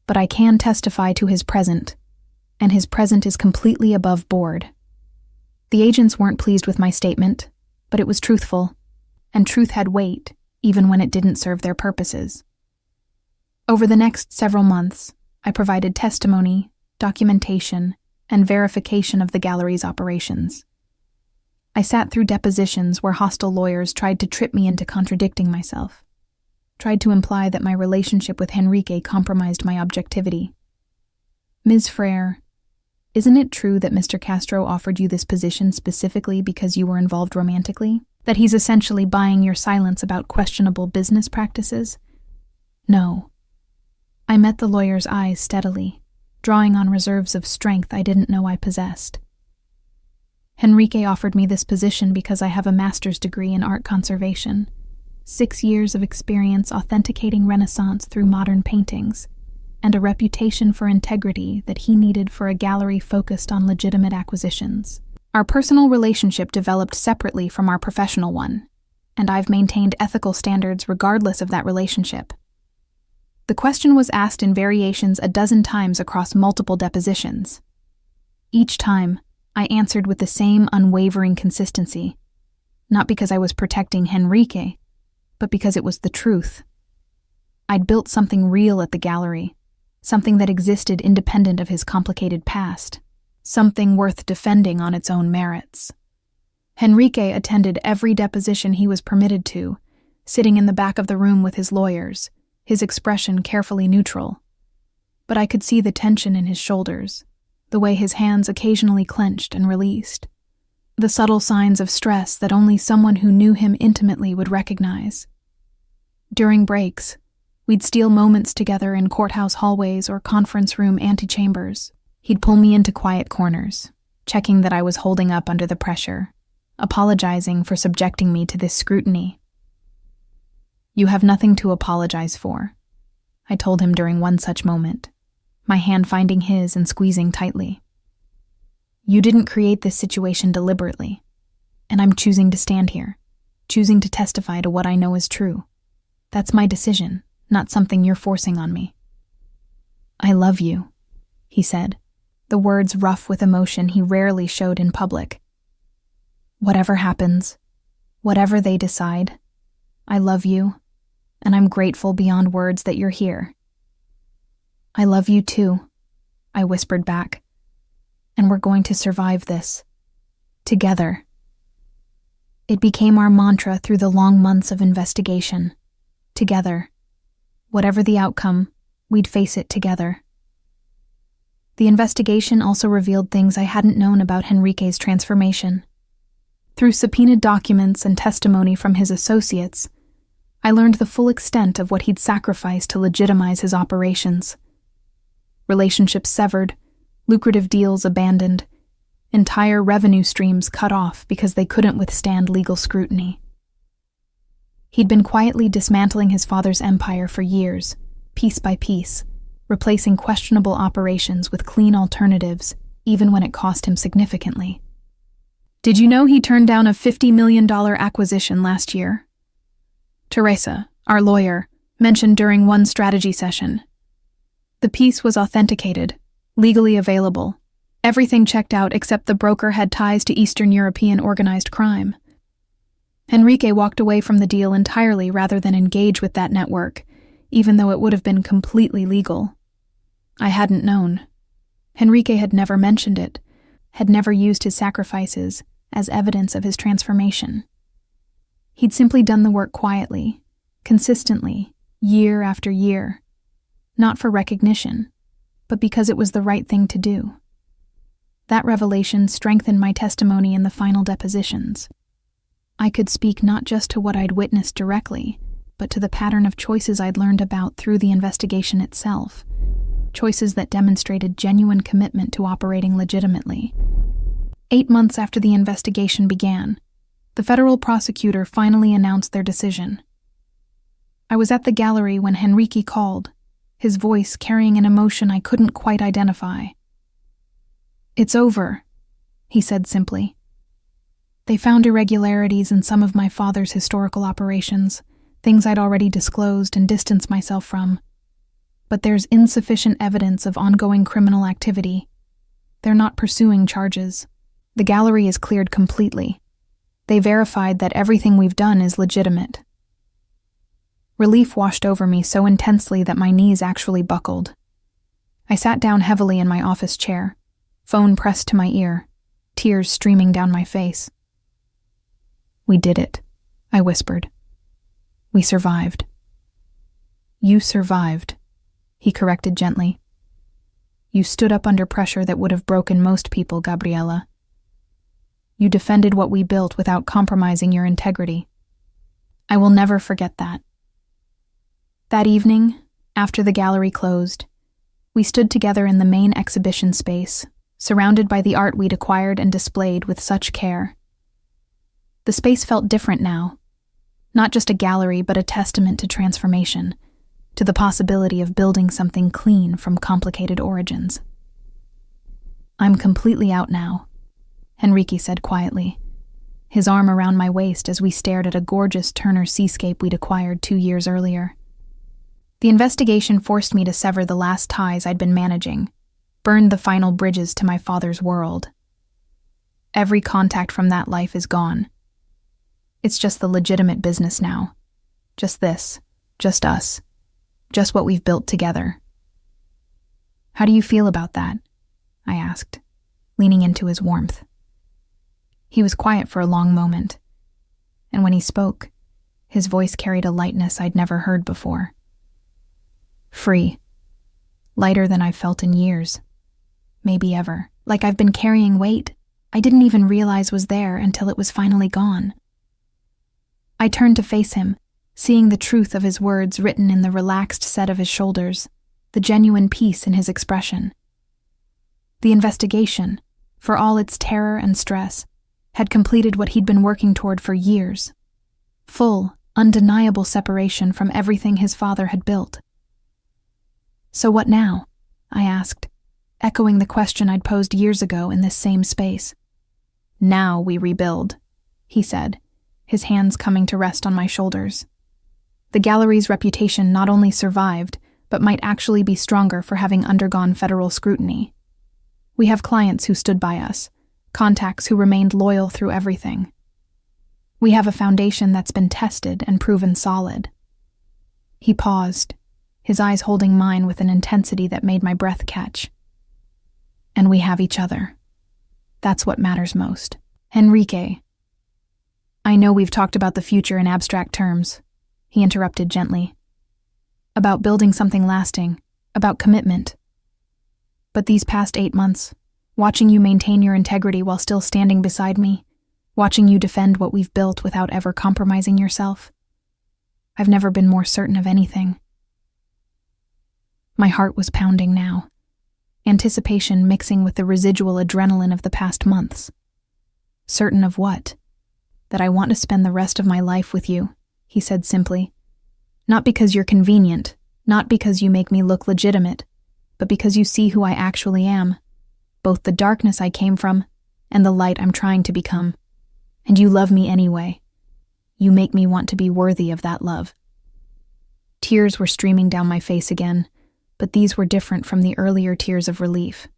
Speaker 1: But I can testify to his present, and his present is completely above board. The agents weren't pleased with my statement, but it was truthful, and truth had weight, even when it didn't serve their purposes. Over the next several months, I provided testimony, documentation, and verification of the gallery's operations. I sat through depositions where hostile lawyers tried to trip me into contradicting myself, tried to imply that my relationship with Enrique compromised my objectivity. Ms. Frere, isn't it true that Mr. Castro offered you this position specifically because you were involved romantically? That he's essentially buying your silence about questionable business practices? No. I met the lawyer's eyes steadily, drawing on reserves of strength I didn't know I possessed. Enrique offered me this position because I have a master's degree in art conservation, 6 years of experience authenticating Renaissance through modern paintings, and a reputation for integrity that he needed for a gallery focused on legitimate acquisitions. Our personal relationship developed separately from our professional one, and I've maintained ethical standards regardless of that relationship. The question was asked in variations a dozen times across multiple depositions. Each time, I answered with the same unwavering consistency, not because I was protecting Enrique, but because it was the truth. I'd built something real at the gallery, something that existed independent of his complicated past, something worth defending on its own merits. Enrique attended every deposition he was permitted to, sitting in the back of the room with his lawyers, his expression carefully neutral. But I could see the tension in his shoulders, the way his hands occasionally clenched and released, the subtle signs of stress that only someone who knew him intimately would recognize. During breaks, we'd steal moments together in courthouse hallways or conference room antechambers. He'd pull me into quiet corners, checking that I was holding up under the pressure, apologizing for subjecting me to this scrutiny. "You have nothing to apologize for," I told him during one such moment, my hand finding his and squeezing tightly. "You didn't create this situation deliberately, and I'm choosing to stand here, choosing to testify to what I know is true. That's my decision, not something you're forcing on me." "I love you," he said, the words rough with emotion he rarely showed in public. "Whatever happens, whatever they decide, I love you, and I'm grateful beyond words that you're here." "I love you too," I whispered back, "and we're going to survive this. Together." It became our mantra through the long months of investigation. Together. Whatever the outcome, we'd face it together. The investigation also revealed things I hadn't known about Henrique's transformation. Through subpoenaed documents and testimony from his associates, I learned the full extent of what he'd sacrificed to legitimize his operations. Relationships severed, lucrative deals abandoned, entire revenue streams cut off because they couldn't withstand legal scrutiny. He'd been quietly dismantling his father's empire for years, piece by piece, replacing questionable operations with clean alternatives, even when it cost him significantly. "Did you know he turned down a $50 million acquisition last year?" Teresa, our lawyer, mentioned during one strategy session. The piece was authenticated, legally available. Everything checked out except the broker had ties to Eastern European organized crime. Henrique walked away from the deal entirely rather than engage with that network, even though it would have been completely legal. I hadn't known. Henrique had never mentioned it, had never used his sacrifices as evidence of his transformation. He'd simply done the work quietly, consistently, year after year, not for recognition, but because it was the right thing to do. That revelation strengthened my testimony in the final depositions. I could speak not just to what I'd witnessed directly, but to the pattern of choices I'd learned about through the investigation itself, choices that demonstrated genuine commitment to operating legitimately. 8 months after the investigation began, the federal prosecutor finally announced their decision. I was at the gallery when Henrique called, his voice carrying an emotion I couldn't quite identify. "It's over," he said simply. "They found irregularities in some of my father's historical operations, things I'd already disclosed and distanced myself from. But there's insufficient evidence of ongoing criminal activity. They're not pursuing charges. The gallery is cleared completely. They verified that everything we've done is legitimate." Relief washed over me so intensely that my knees actually buckled. I sat down heavily in my office chair, phone pressed to my ear, tears streaming down my face. "We did it," I whispered. "We survived." "You survived," he corrected gently. "You stood up under pressure that would have broken most people, Gabriela. You defended what we built without compromising your integrity. I will never forget that." That evening, after the gallery closed, we stood together in the main exhibition space, surrounded by the art we'd acquired and displayed with such care. The space felt different now, not just a gallery but a testament to transformation, to the possibility of building something clean from complicated origins. "I'm completely out now," Henrique said quietly, his arm around my waist as we stared at a gorgeous Turner seascape we'd acquired 2 years earlier. The investigation forced me to sever the last ties I'd been managing, burned the final bridges to my father's world. Every contact from that life is gone. It's just the legitimate business now. Just this, just us, just what we've built together. "How do you feel about that?" I asked, leaning into his warmth. He was quiet for a long moment, and when he spoke, His voice carried a lightness I'd never heard before. Free. Lighter than I've felt in years. Maybe ever. Like I've been carrying weight I didn't even realize was there until it was finally gone. I turned to face him, seeing the truth of his words written in the relaxed set of his shoulders, the genuine peace in his expression. The investigation, for all its terror and stress, had completed what he'd been working toward for years. Full, undeniable separation from everything his father had built. So what now? I asked, echoing the question I'd posed years ago in this same space. Now we rebuild, he said, his hands coming to rest on my shoulders. The gallery's reputation not only survived, but might actually be stronger for having undergone federal scrutiny. We have clients who stood by us, contacts who remained loyal through everything. We have a foundation that's been tested and proven solid. He paused, his eyes holding mine with an intensity that made my breath catch. And we have each other. That's what matters most. Enrique. I know we've talked about the future in abstract terms, he interrupted gently. About building something lasting, about commitment. But these past 8 months, watching you maintain your integrity while still standing beside me, watching you defend what we've built without ever compromising yourself, I've never been more certain of anything. My heart was pounding now, anticipation mixing with the residual adrenaline of the past months. Certain of what? That I want to spend the rest of my life with you, he said simply. Not because you're convenient, not because you make me look legitimate, but because you see who I actually am, both the darkness I came from and the light I'm trying to become. And you love me anyway. You make me want to be worthy of that love. Tears were streaming down my face again, but these were different from the earlier tears of relief.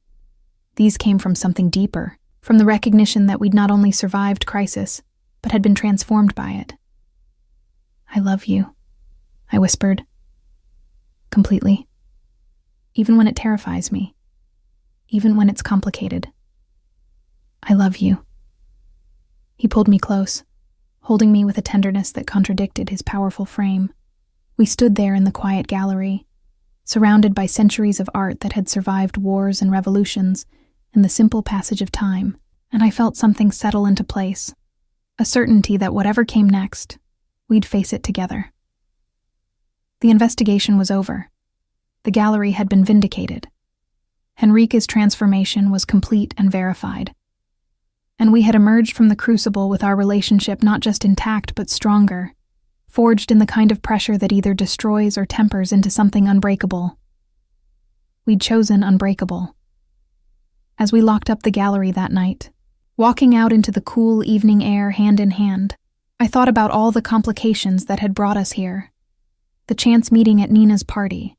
Speaker 1: These came from something deeper, from the recognition that we'd not only survived crisis, but had been transformed by it. I love you, I whispered. Completely. Even when it terrifies me. Even when it's complicated. I love you. He pulled me close, holding me with a tenderness that contradicted his powerful frame. We stood there in the quiet gallery, surrounded by centuries of art that had survived wars and revolutions and the simple passage of time, and I felt something settle into place, a certainty that whatever came next, we'd face it together. The investigation was over. The gallery had been vindicated. Enrique's transformation was complete and verified. And we had emerged from the crucible with our relationship not just intact but stronger, forged in the kind of pressure that either destroys or tempers into something unbreakable. We'd chosen unbreakable. As we locked up the gallery that night, walking out into the cool evening air hand in hand, I thought about all the complications that had brought us here. The chance meeting at Nina's party,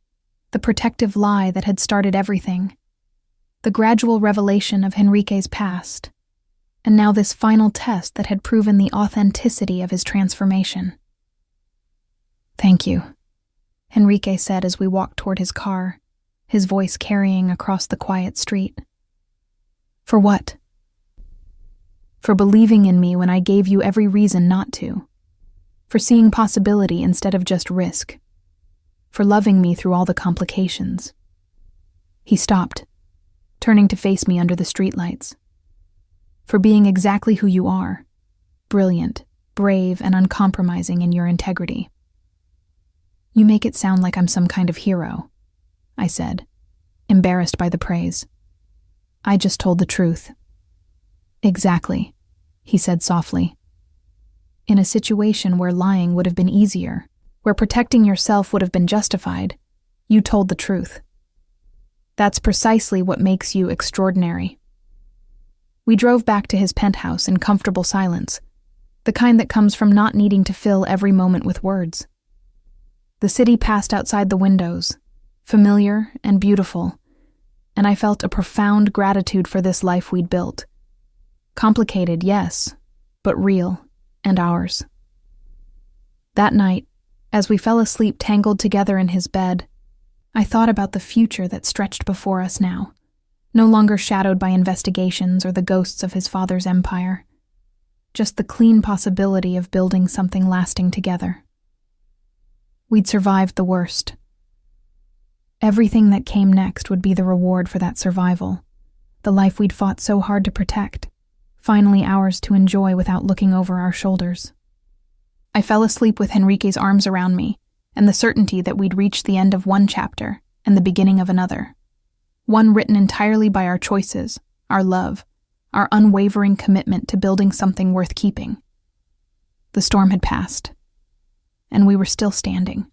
Speaker 1: the protective lie that had started everything, the gradual revelation of Enrique's past, and now this final test that had proven the authenticity of his transformation. Thank you, Enrique said as we walked toward his car, his voice carrying across the quiet street. For what? For believing in me when I gave you every reason not to. For seeing possibility instead of just risk. For loving me through all the complications. He stopped, turning to face me under the streetlights. For being exactly who you are, brilliant, brave, and uncompromising in your integrity. You make it sound like I'm some kind of hero, I said, embarrassed by the praise. I just told the truth. Exactly, he said softly. In a situation where lying would have been easier, where protecting yourself would have been justified, you told the truth. That's precisely what makes you extraordinary. We drove back to his penthouse in comfortable silence, the kind that comes from not needing to fill every moment with words. The city passed outside the windows, familiar and beautiful, and I felt a profound gratitude for this life we'd built. Complicated, yes, but real and ours. That night, as we fell asleep tangled together in his bed, I thought about the future that stretched before us now, no longer shadowed by investigations or the ghosts of his father's empire. Just the clean possibility of building something lasting together. We'd survived the worst. Everything that came next would be the reward for that survival, the life we'd fought so hard to protect, finally ours to enjoy without looking over our shoulders. I fell asleep with Henrique's arms around me, and the certainty that we'd reached the end of one chapter and the beginning of another. One written entirely by our choices, our love, our unwavering commitment to building something worth keeping. The storm had passed, and we were still standing.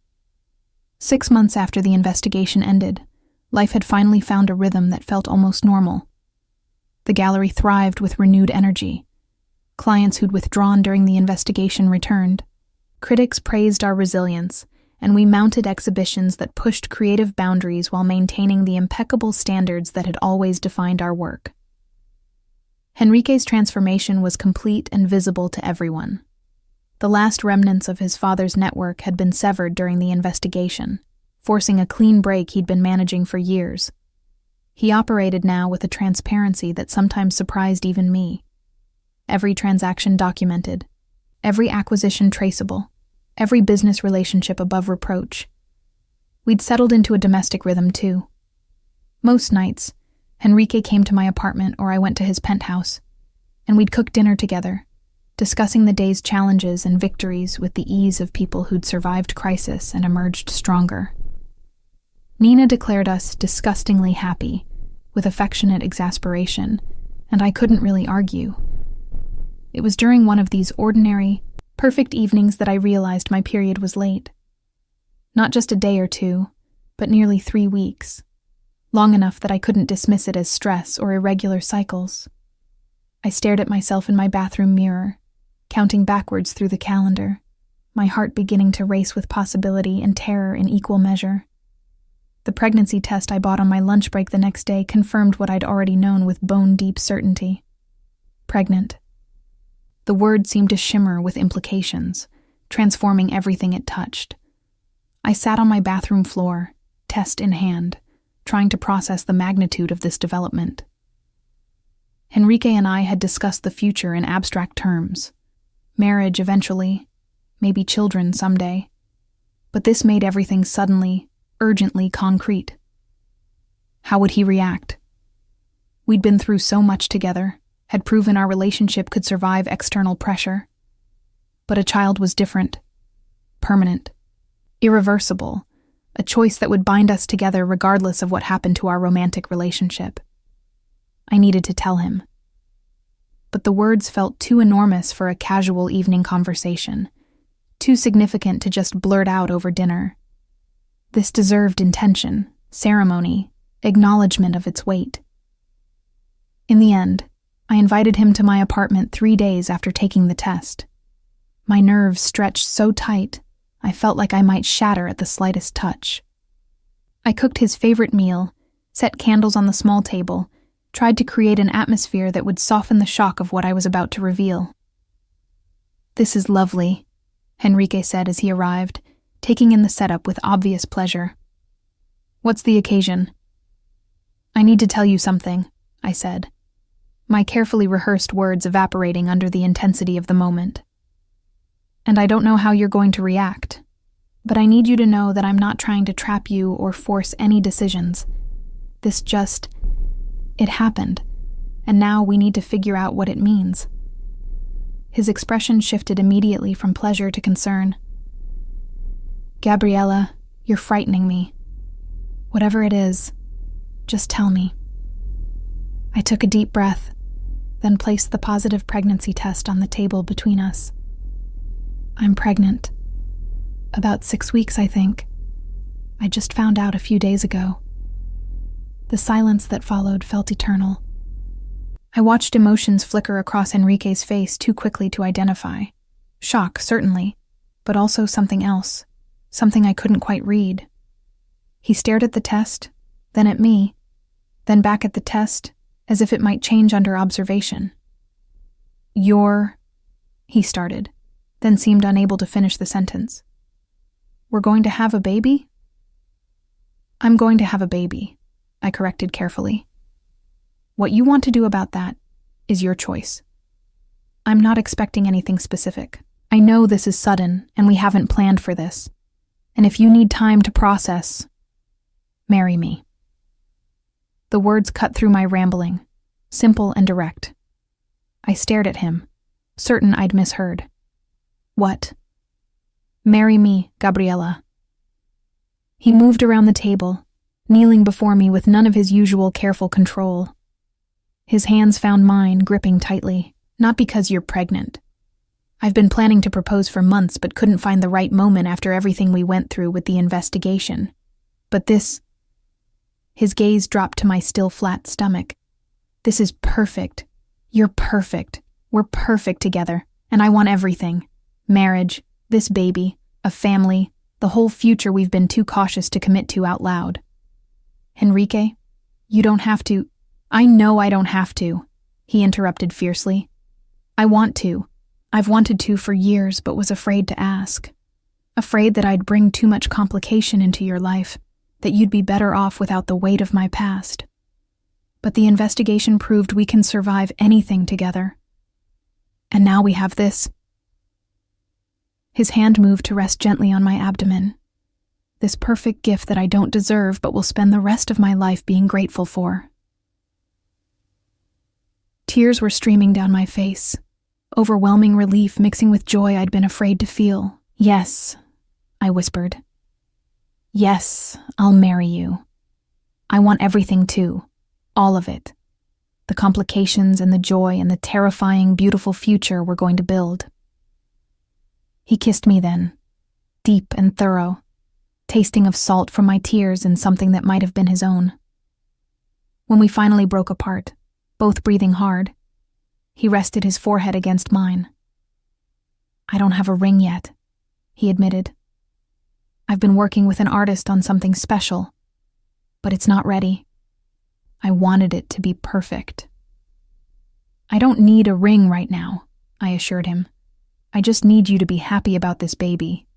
Speaker 1: 6 months after the investigation ended, life had finally found a rhythm that felt almost normal. The gallery thrived with renewed energy. Clients who'd withdrawn during the investigation returned. Critics praised our resilience, and we mounted exhibitions that pushed creative boundaries while maintaining the impeccable standards that had always defined our work. Henrique's transformation was complete and visible to everyone. The last remnants of his father's network had been severed during the investigation, forcing a clean break he'd been managing for years. He operated now with a transparency that sometimes surprised even me. Every transaction documented, every acquisition traceable, every business relationship above reproach. We'd settled into a domestic rhythm too. Most nights, Henrique came to my apartment or I went to his penthouse, and we'd cook dinner together, discussing the day's challenges and victories with the ease of people who'd survived crisis and emerged stronger. Nina declared us disgustingly happy, with affectionate exasperation, and I couldn't really argue. It was during one of these ordinary, perfect evenings that I realized my period was late. Not just a day or two, but nearly 3 weeks. Long enough that I couldn't dismiss it as stress or irregular cycles. I stared at myself in my bathroom mirror, counting backwards through the calendar, my heart beginning to race with possibility and terror in equal measure. The pregnancy test I bought on my lunch break the next day confirmed what I'd already known with bone-deep certainty. Pregnant. The word seemed to shimmer with implications, transforming everything it touched. I sat on my bathroom floor, test in hand, trying to process the magnitude of this development. Henrique and I had discussed the future in abstract terms. Marriage eventually, maybe children someday. But this made everything suddenly, urgently concrete. How would he react? We'd been through so much together, had proven our relationship could survive external pressure. But a child was different, permanent, irreversible, a choice that would bind us together regardless of what happened to our romantic relationship. I needed to tell him. But the words felt too enormous for a casual evening conversation, too significant to just blurt out over dinner. This deserved intention, ceremony, acknowledgement of its weight. In the end, I invited him to my apartment 3 days after taking the test. My nerves stretched so tight, I felt like I might shatter at the slightest touch. I cooked his favorite meal, set candles on the small table, tried to create an atmosphere that would soften the shock of what I was about to reveal. "This is lovely," Henrique said as he arrived, taking in the setup with obvious pleasure. "What's the occasion?" "I need to tell you something," I said, my carefully rehearsed words evaporating under the intensity of the moment. "And I don't know how you're going to react, but I need you to know that I'm not trying to trap you or force any decisions. It happened, and now we need to figure out what it means." His expression shifted immediately from pleasure to concern. "Gabriella, you're frightening me. Whatever it is, just tell me." I took a deep breath, then placed the positive pregnancy test on the table between us. "I'm pregnant. About 6 weeks, I think. I just found out a few days ago." The silence that followed felt eternal. I watched emotions flicker across Henrique's face too quickly to identify. Shock, certainly, but also something else, something I couldn't quite read. He stared at the test, then at me, then back at the test, as if it might change under observation. He started, then seemed unable to finish the sentence. "We're going to have a baby?" "I'm going to have a baby," I corrected carefully. "What you want to do about that is your choice. I'm not expecting anything specific. I know this is sudden, and we haven't planned for this. And if you need time to process, marry me." The words cut through my rambling, simple and direct. I stared at him, certain I'd misheard. "What?" "Marry me, Gabriella." He moved around the table, kneeling before me with none of his usual careful control. His hands found mine, gripping tightly. "Not because you're pregnant. I've been planning to propose for months but couldn't find the right moment after everything we went through with the investigation. But this..." His gaze dropped to my still flat stomach. "This is perfect. You're perfect. We're perfect together, and I want everything. Marriage, this baby, a family, the whole future we've been too cautious to commit to out loud." "Enrique, you don't have to..." "I know I don't have to," he interrupted fiercely. "I want to. I've wanted to for years but was afraid to ask. Afraid that I'd bring too much complication into your life, that you'd be better off without the weight of my past. But the investigation proved we can survive anything together. And now we have this." His hand moved to rest gently on my abdomen. This perfect gift that I don't deserve but will spend the rest of my life being grateful for. Tears were streaming down my face, overwhelming relief mixing with joy I'd been afraid to feel. "Yes," I whispered. "Yes, I'll marry you. I want everything too, all of it. The complications and the joy and the terrifying, beautiful future we're going to build." He kissed me then, deep and thorough, tasting of salt from my tears and something that might have been his own. When we finally broke apart, both breathing hard, he rested his forehead against mine. "I don't have a ring yet," he admitted. "I've been working with an artist on something special, but it's not ready. I wanted it to be perfect." "I don't need a ring right now," I assured him. "I just need you to be happy about this baby,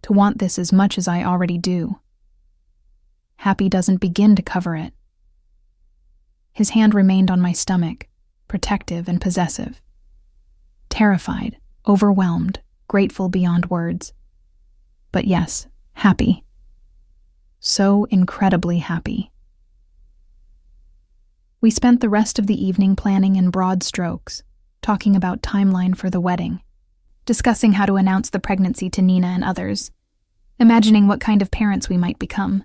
Speaker 1: to want this as much as I already do. Happy doesn't begin to cover it." His hand remained on my stomach, protective and possessive. Terrified, overwhelmed, grateful beyond words. But yes, happy. So incredibly happy. We spent the rest of the evening planning in broad strokes, talking about timeline for the wedding, discussing how to announce the pregnancy to Nina and others, imagining what kind of parents we might become.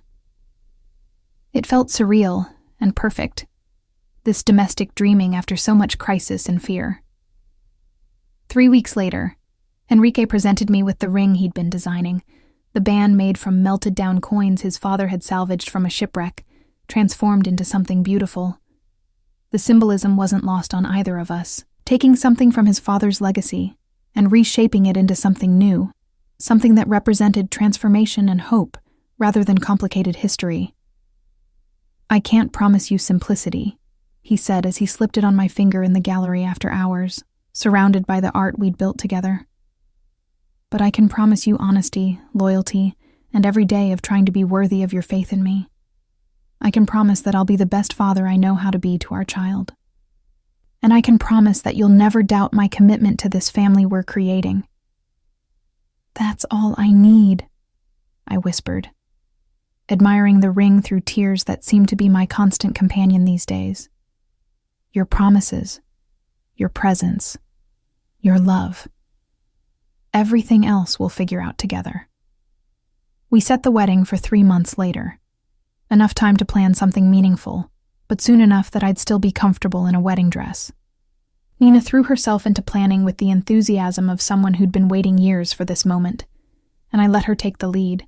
Speaker 1: It felt surreal and perfect, this domestic dreaming after so much crisis and fear. 3 weeks later, Enrique presented me with the ring he'd been designing, the band made from melted down coins his father had salvaged from a shipwreck, transformed into something beautiful. The symbolism wasn't lost on either of us, taking something from his father's legacy and reshaping it into something new, something that represented transformation and hope rather than complicated history. "I can't promise you simplicity," he said as he slipped it on my finger in the gallery after hours, surrounded by the art we'd built together. "But I can promise you honesty, loyalty, and every day of trying to be worthy of your faith in me. I can promise that I'll be the best father I know how to be to our child. And I can promise that you'll never doubt my commitment to this family we're creating." "That's all I need," I whispered, admiring the ring through tears that seemed to be my constant companion these days. "Your promises, your presence, your love. Everything else we'll figure out together." We set the wedding for 3 months later. Enough time to plan something meaningful, but soon enough that I'd still be comfortable in a wedding dress. Nina threw herself into planning with the enthusiasm of someone who'd been waiting years for this moment, and I let her take the lead,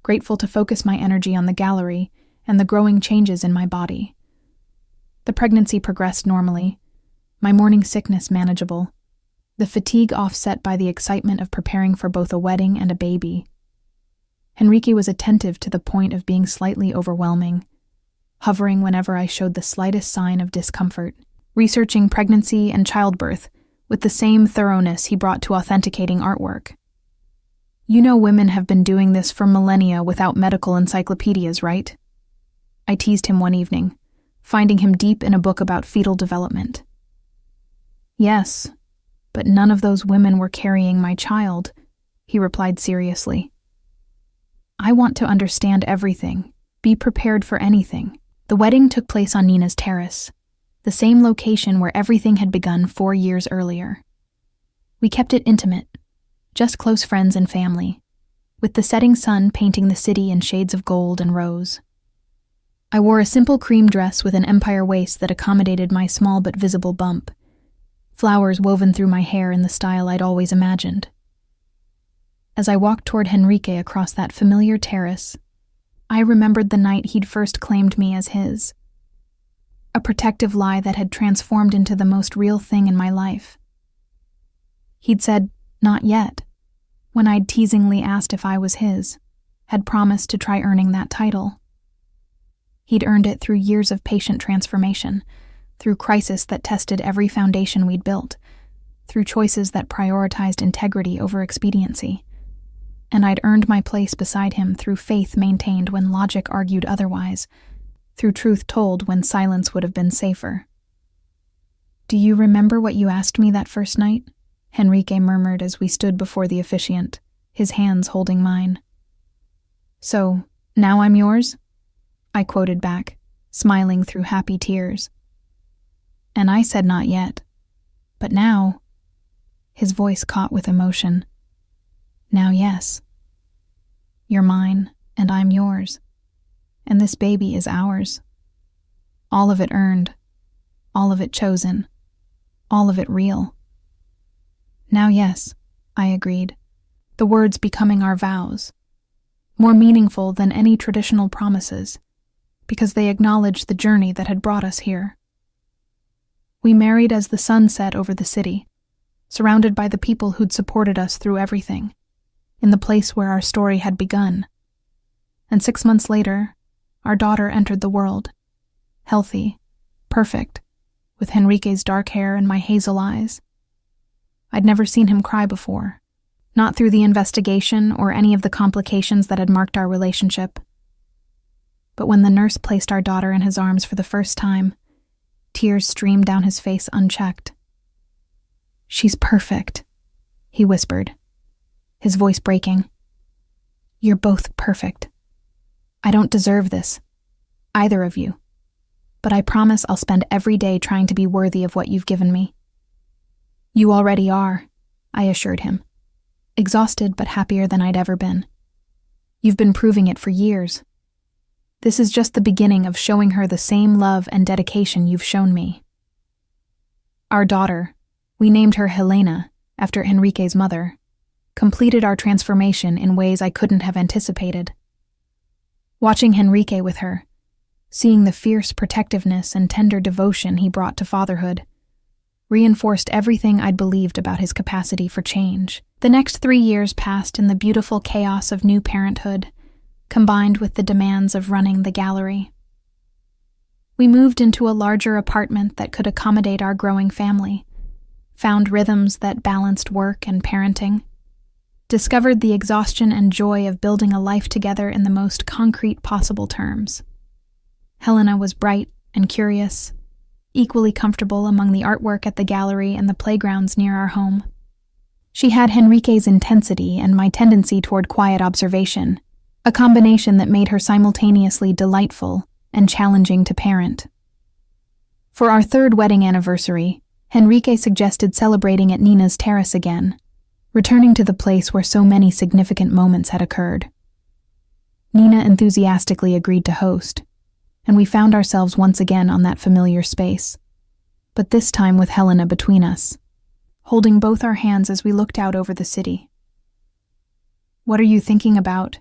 Speaker 1: grateful to focus my energy on the gallery and the growing changes in my body. The pregnancy progressed normally, my morning sickness manageable, the fatigue offset by the excitement of preparing for both a wedding and a baby. Enrique was attentive to the point of being slightly overwhelming, hovering whenever I showed the slightest sign of discomfort, researching pregnancy and childbirth with the same thoroughness he brought to authenticating artwork. "You know women have been doing this for millennia without medical encyclopedias, right?" I teased him one evening, finding him deep in a book about fetal development. "Yes, but none of those women were carrying my child," he replied seriously. I want to understand everything, be prepared for anything. The wedding took place on Nina's terrace, the same location where everything had begun 4 years earlier. We kept it intimate, just close friends and family, with the setting sun painting the city in shades of gold and rose. I wore a simple cream dress with an empire waist that accommodated my small but visible bump, flowers woven through my hair in the style I'd always imagined. As I walked toward Henrique across that familiar terrace, I remembered the night he'd first claimed me as his, a protective lie that had transformed into the most real thing in my life. He'd said, "Not yet," when I'd teasingly asked if I was his, had promised to try earning that title. He'd earned it through years of patient transformation, through crisis that tested every foundation we'd built, through choices that prioritized integrity over expediency. And I'd earned my place beside him through faith maintained when logic argued otherwise, through truth told when silence would have been safer. "Do you remember what you asked me that first night?" Henrique murmured as we stood before the officiant, his hands holding mine. "So, now I'm yours?" I quoted back, smiling through happy tears. And I said not yet, but now, his voice caught with emotion. "Now, yes. You're mine, and I'm yours. And this baby is ours. All of it earned, all of it chosen, all of it real." "Now, yes," I agreed, the words becoming our vows, more meaningful than any traditional promises, because they acknowledged the journey that had brought us here. We married as the sun set over the city, surrounded by the people who'd supported us through everything, in the place where our story had begun. And 6 months later, our daughter entered the world, healthy, perfect, with Henrique's dark hair and my hazel eyes. I'd never seen him cry before, not through the investigation or any of the complications that had marked our relationship. But when the nurse placed our daughter in his arms for the first time, tears streamed down his face unchecked. "She's perfect," he whispered, his voice breaking. "You're both perfect. I don't deserve this, either of you, but I promise I'll spend every day trying to be worthy of what you've given me." "You already are," I assured him, exhausted but happier than I'd ever been. "You've been proving it for years. This is just the beginning of showing her the same love and dedication you've shown me." Our daughter, we named her Helena, after Henrique's mother, completed our transformation in ways I couldn't have anticipated. Watching Henrique with her, seeing the fierce protectiveness and tender devotion he brought to fatherhood, reinforced everything I'd believed about his capacity for change. The next 3 years passed in the beautiful chaos of new parenthood, combined with the demands of running the gallery. We moved into a larger apartment that could accommodate our growing family, found rhythms that balanced work and parenting, discovered the exhaustion and joy of building a life together in the most concrete possible terms. Helena was bright and curious, equally comfortable among the artwork at the gallery and the playgrounds near our home. She had Henrique's intensity and my tendency toward quiet observation, a combination that made her simultaneously delightful and challenging to parent. For our 3rd wedding anniversary, Henrique suggested celebrating at Nina's terrace again, returning to the place where so many significant moments had occurred. Nina enthusiastically agreed to host, and we found ourselves once again on that familiar space, but this time with Helena between us, holding both our hands as we looked out over the city. "What are you thinking about?"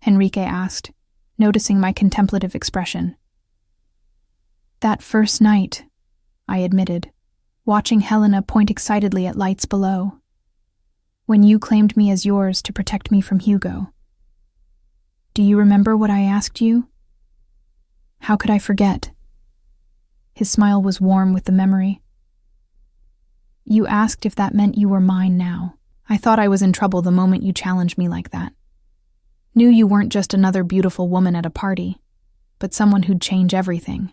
Speaker 1: Henrique asked, noticing my contemplative expression. "That first night," I admitted, watching Helena point excitedly at lights below. "When you claimed me as yours to protect me from Hugo. Do you remember what I asked you?" "How could I forget?" His smile was warm with the memory. "You asked if that meant you were mine now. I thought I was in trouble the moment you challenged me like that. Knew you weren't just another beautiful woman at a party, but someone who'd change everything.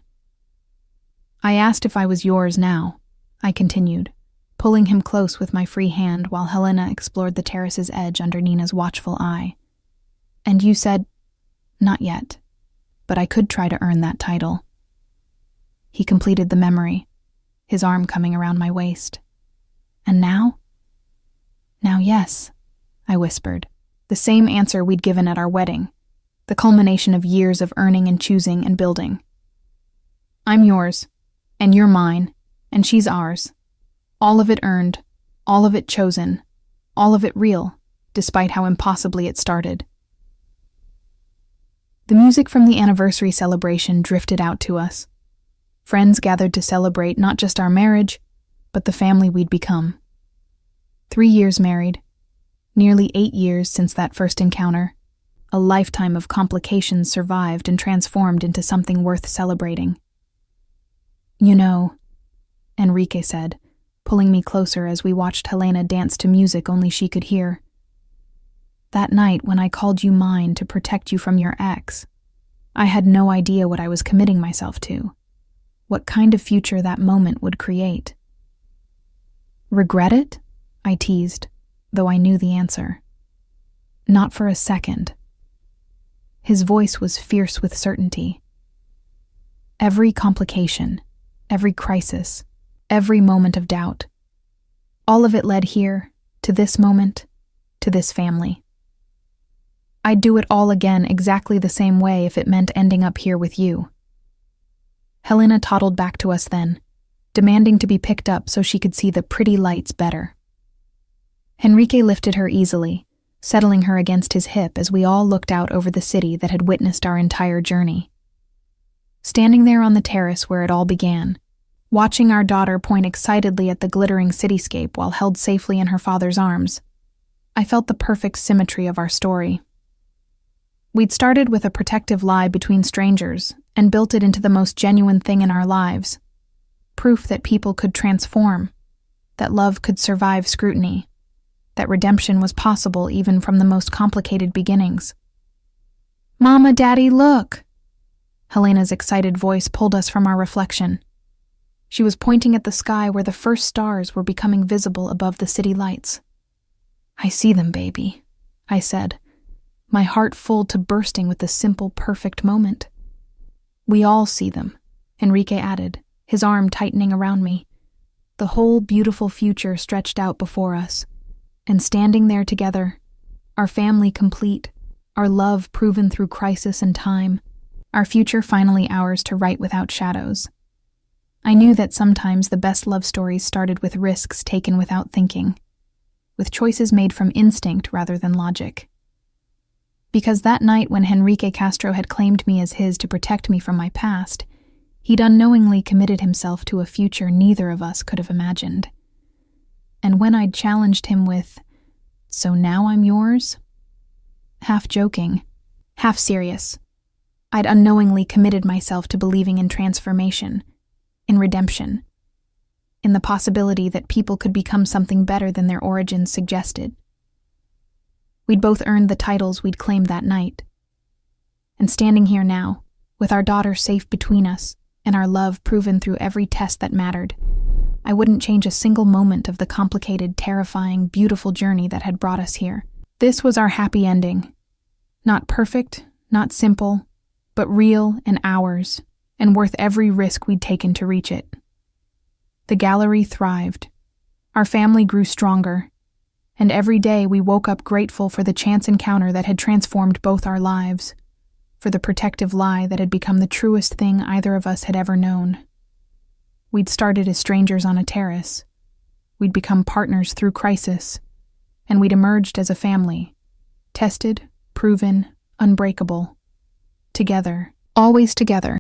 Speaker 1: I asked if I was yours now," I continued, pulling him close with my free hand while Helena explored the terrace's edge under Nina's watchful eye. And you said, "Not yet, but I could try to earn that title." He completed the memory, his arm coming around my waist. "And now?" "Now, yes," I whispered. The same answer we'd given at our wedding, the culmination of years of earning and choosing and building. "I'm yours, and you're mine, and she's ours. All of it earned, all of it chosen, all of it real, despite how impossibly it started." The music from the anniversary celebration drifted out to us. Friends gathered to celebrate not just our marriage, but the family we'd become. 3 years married, nearly 8 years since that first encounter, a lifetime of complications survived and transformed into something worth celebrating. "You know," Enrique said, pulling me closer as we watched Helena dance to music only she could hear. "That night when I called you mine to protect you from your ex, I had no idea what I was committing myself to, what kind of future that moment would create." "Regret it?" I teased, though I knew the answer. "Not for a second." His voice was fierce with certainty. Every complication, every crisis, every moment of doubt, all of it led here, to this moment, to this family. I'd do it all again exactly the same way if it meant ending up here with you. Helena toddled back to us then, demanding to be picked up so she could see the pretty lights better. Enrique lifted her easily, settling her against his hip as we all looked out over the city that had witnessed our entire journey. Standing there on the terrace where it all began, watching our daughter point excitedly at the glittering cityscape while held safely in her father's arms, I felt the perfect symmetry of our story. We'd started with a protective lie between strangers and built it into the most genuine thing in our lives. Proof that people could transform, that love could survive scrutiny, that redemption was possible even from the most complicated beginnings. "Mama, Daddy, look!" Helena's excited voice pulled us from our reflection. She was pointing at the sky where the first stars were becoming visible above the city lights. "I see them, baby," I said, my heart full to bursting with the simple, perfect moment. "We all see them," Enrique added, his arm tightening around me. The whole beautiful future stretched out before us, and standing there together, our family complete, our love proven through crisis and time, our future finally ours to write without shadows. I knew that sometimes the best love stories started with risks taken without thinking, with choices made from instinct rather than logic. Because that night when Enrique Castro had claimed me as his to protect me from my past, he'd unknowingly committed himself to a future neither of us could have imagined. And when I'd challenged him with, "So now I'm yours?" half joking, half serious, I'd unknowingly committed myself to believing in transformation, in redemption, in the possibility that people could become something better than their origins suggested. We'd both earned the titles we'd claimed that night. And standing here now, with our daughter safe between us and our love proven through every test that mattered, I wouldn't change a single moment of the complicated, terrifying, beautiful journey that had brought us here. This was our happy ending. Not perfect, not simple, but real and ours, and worth every risk we'd taken to reach it. The gallery thrived. Our family grew stronger, and every day we woke up grateful for the chance encounter that had transformed both our lives, for the protective lie that had become the truest thing either of us had ever known. We'd started as strangers on a terrace. We'd become partners through crisis, and we'd emerged as a family, tested, proven, unbreakable. Together, always together.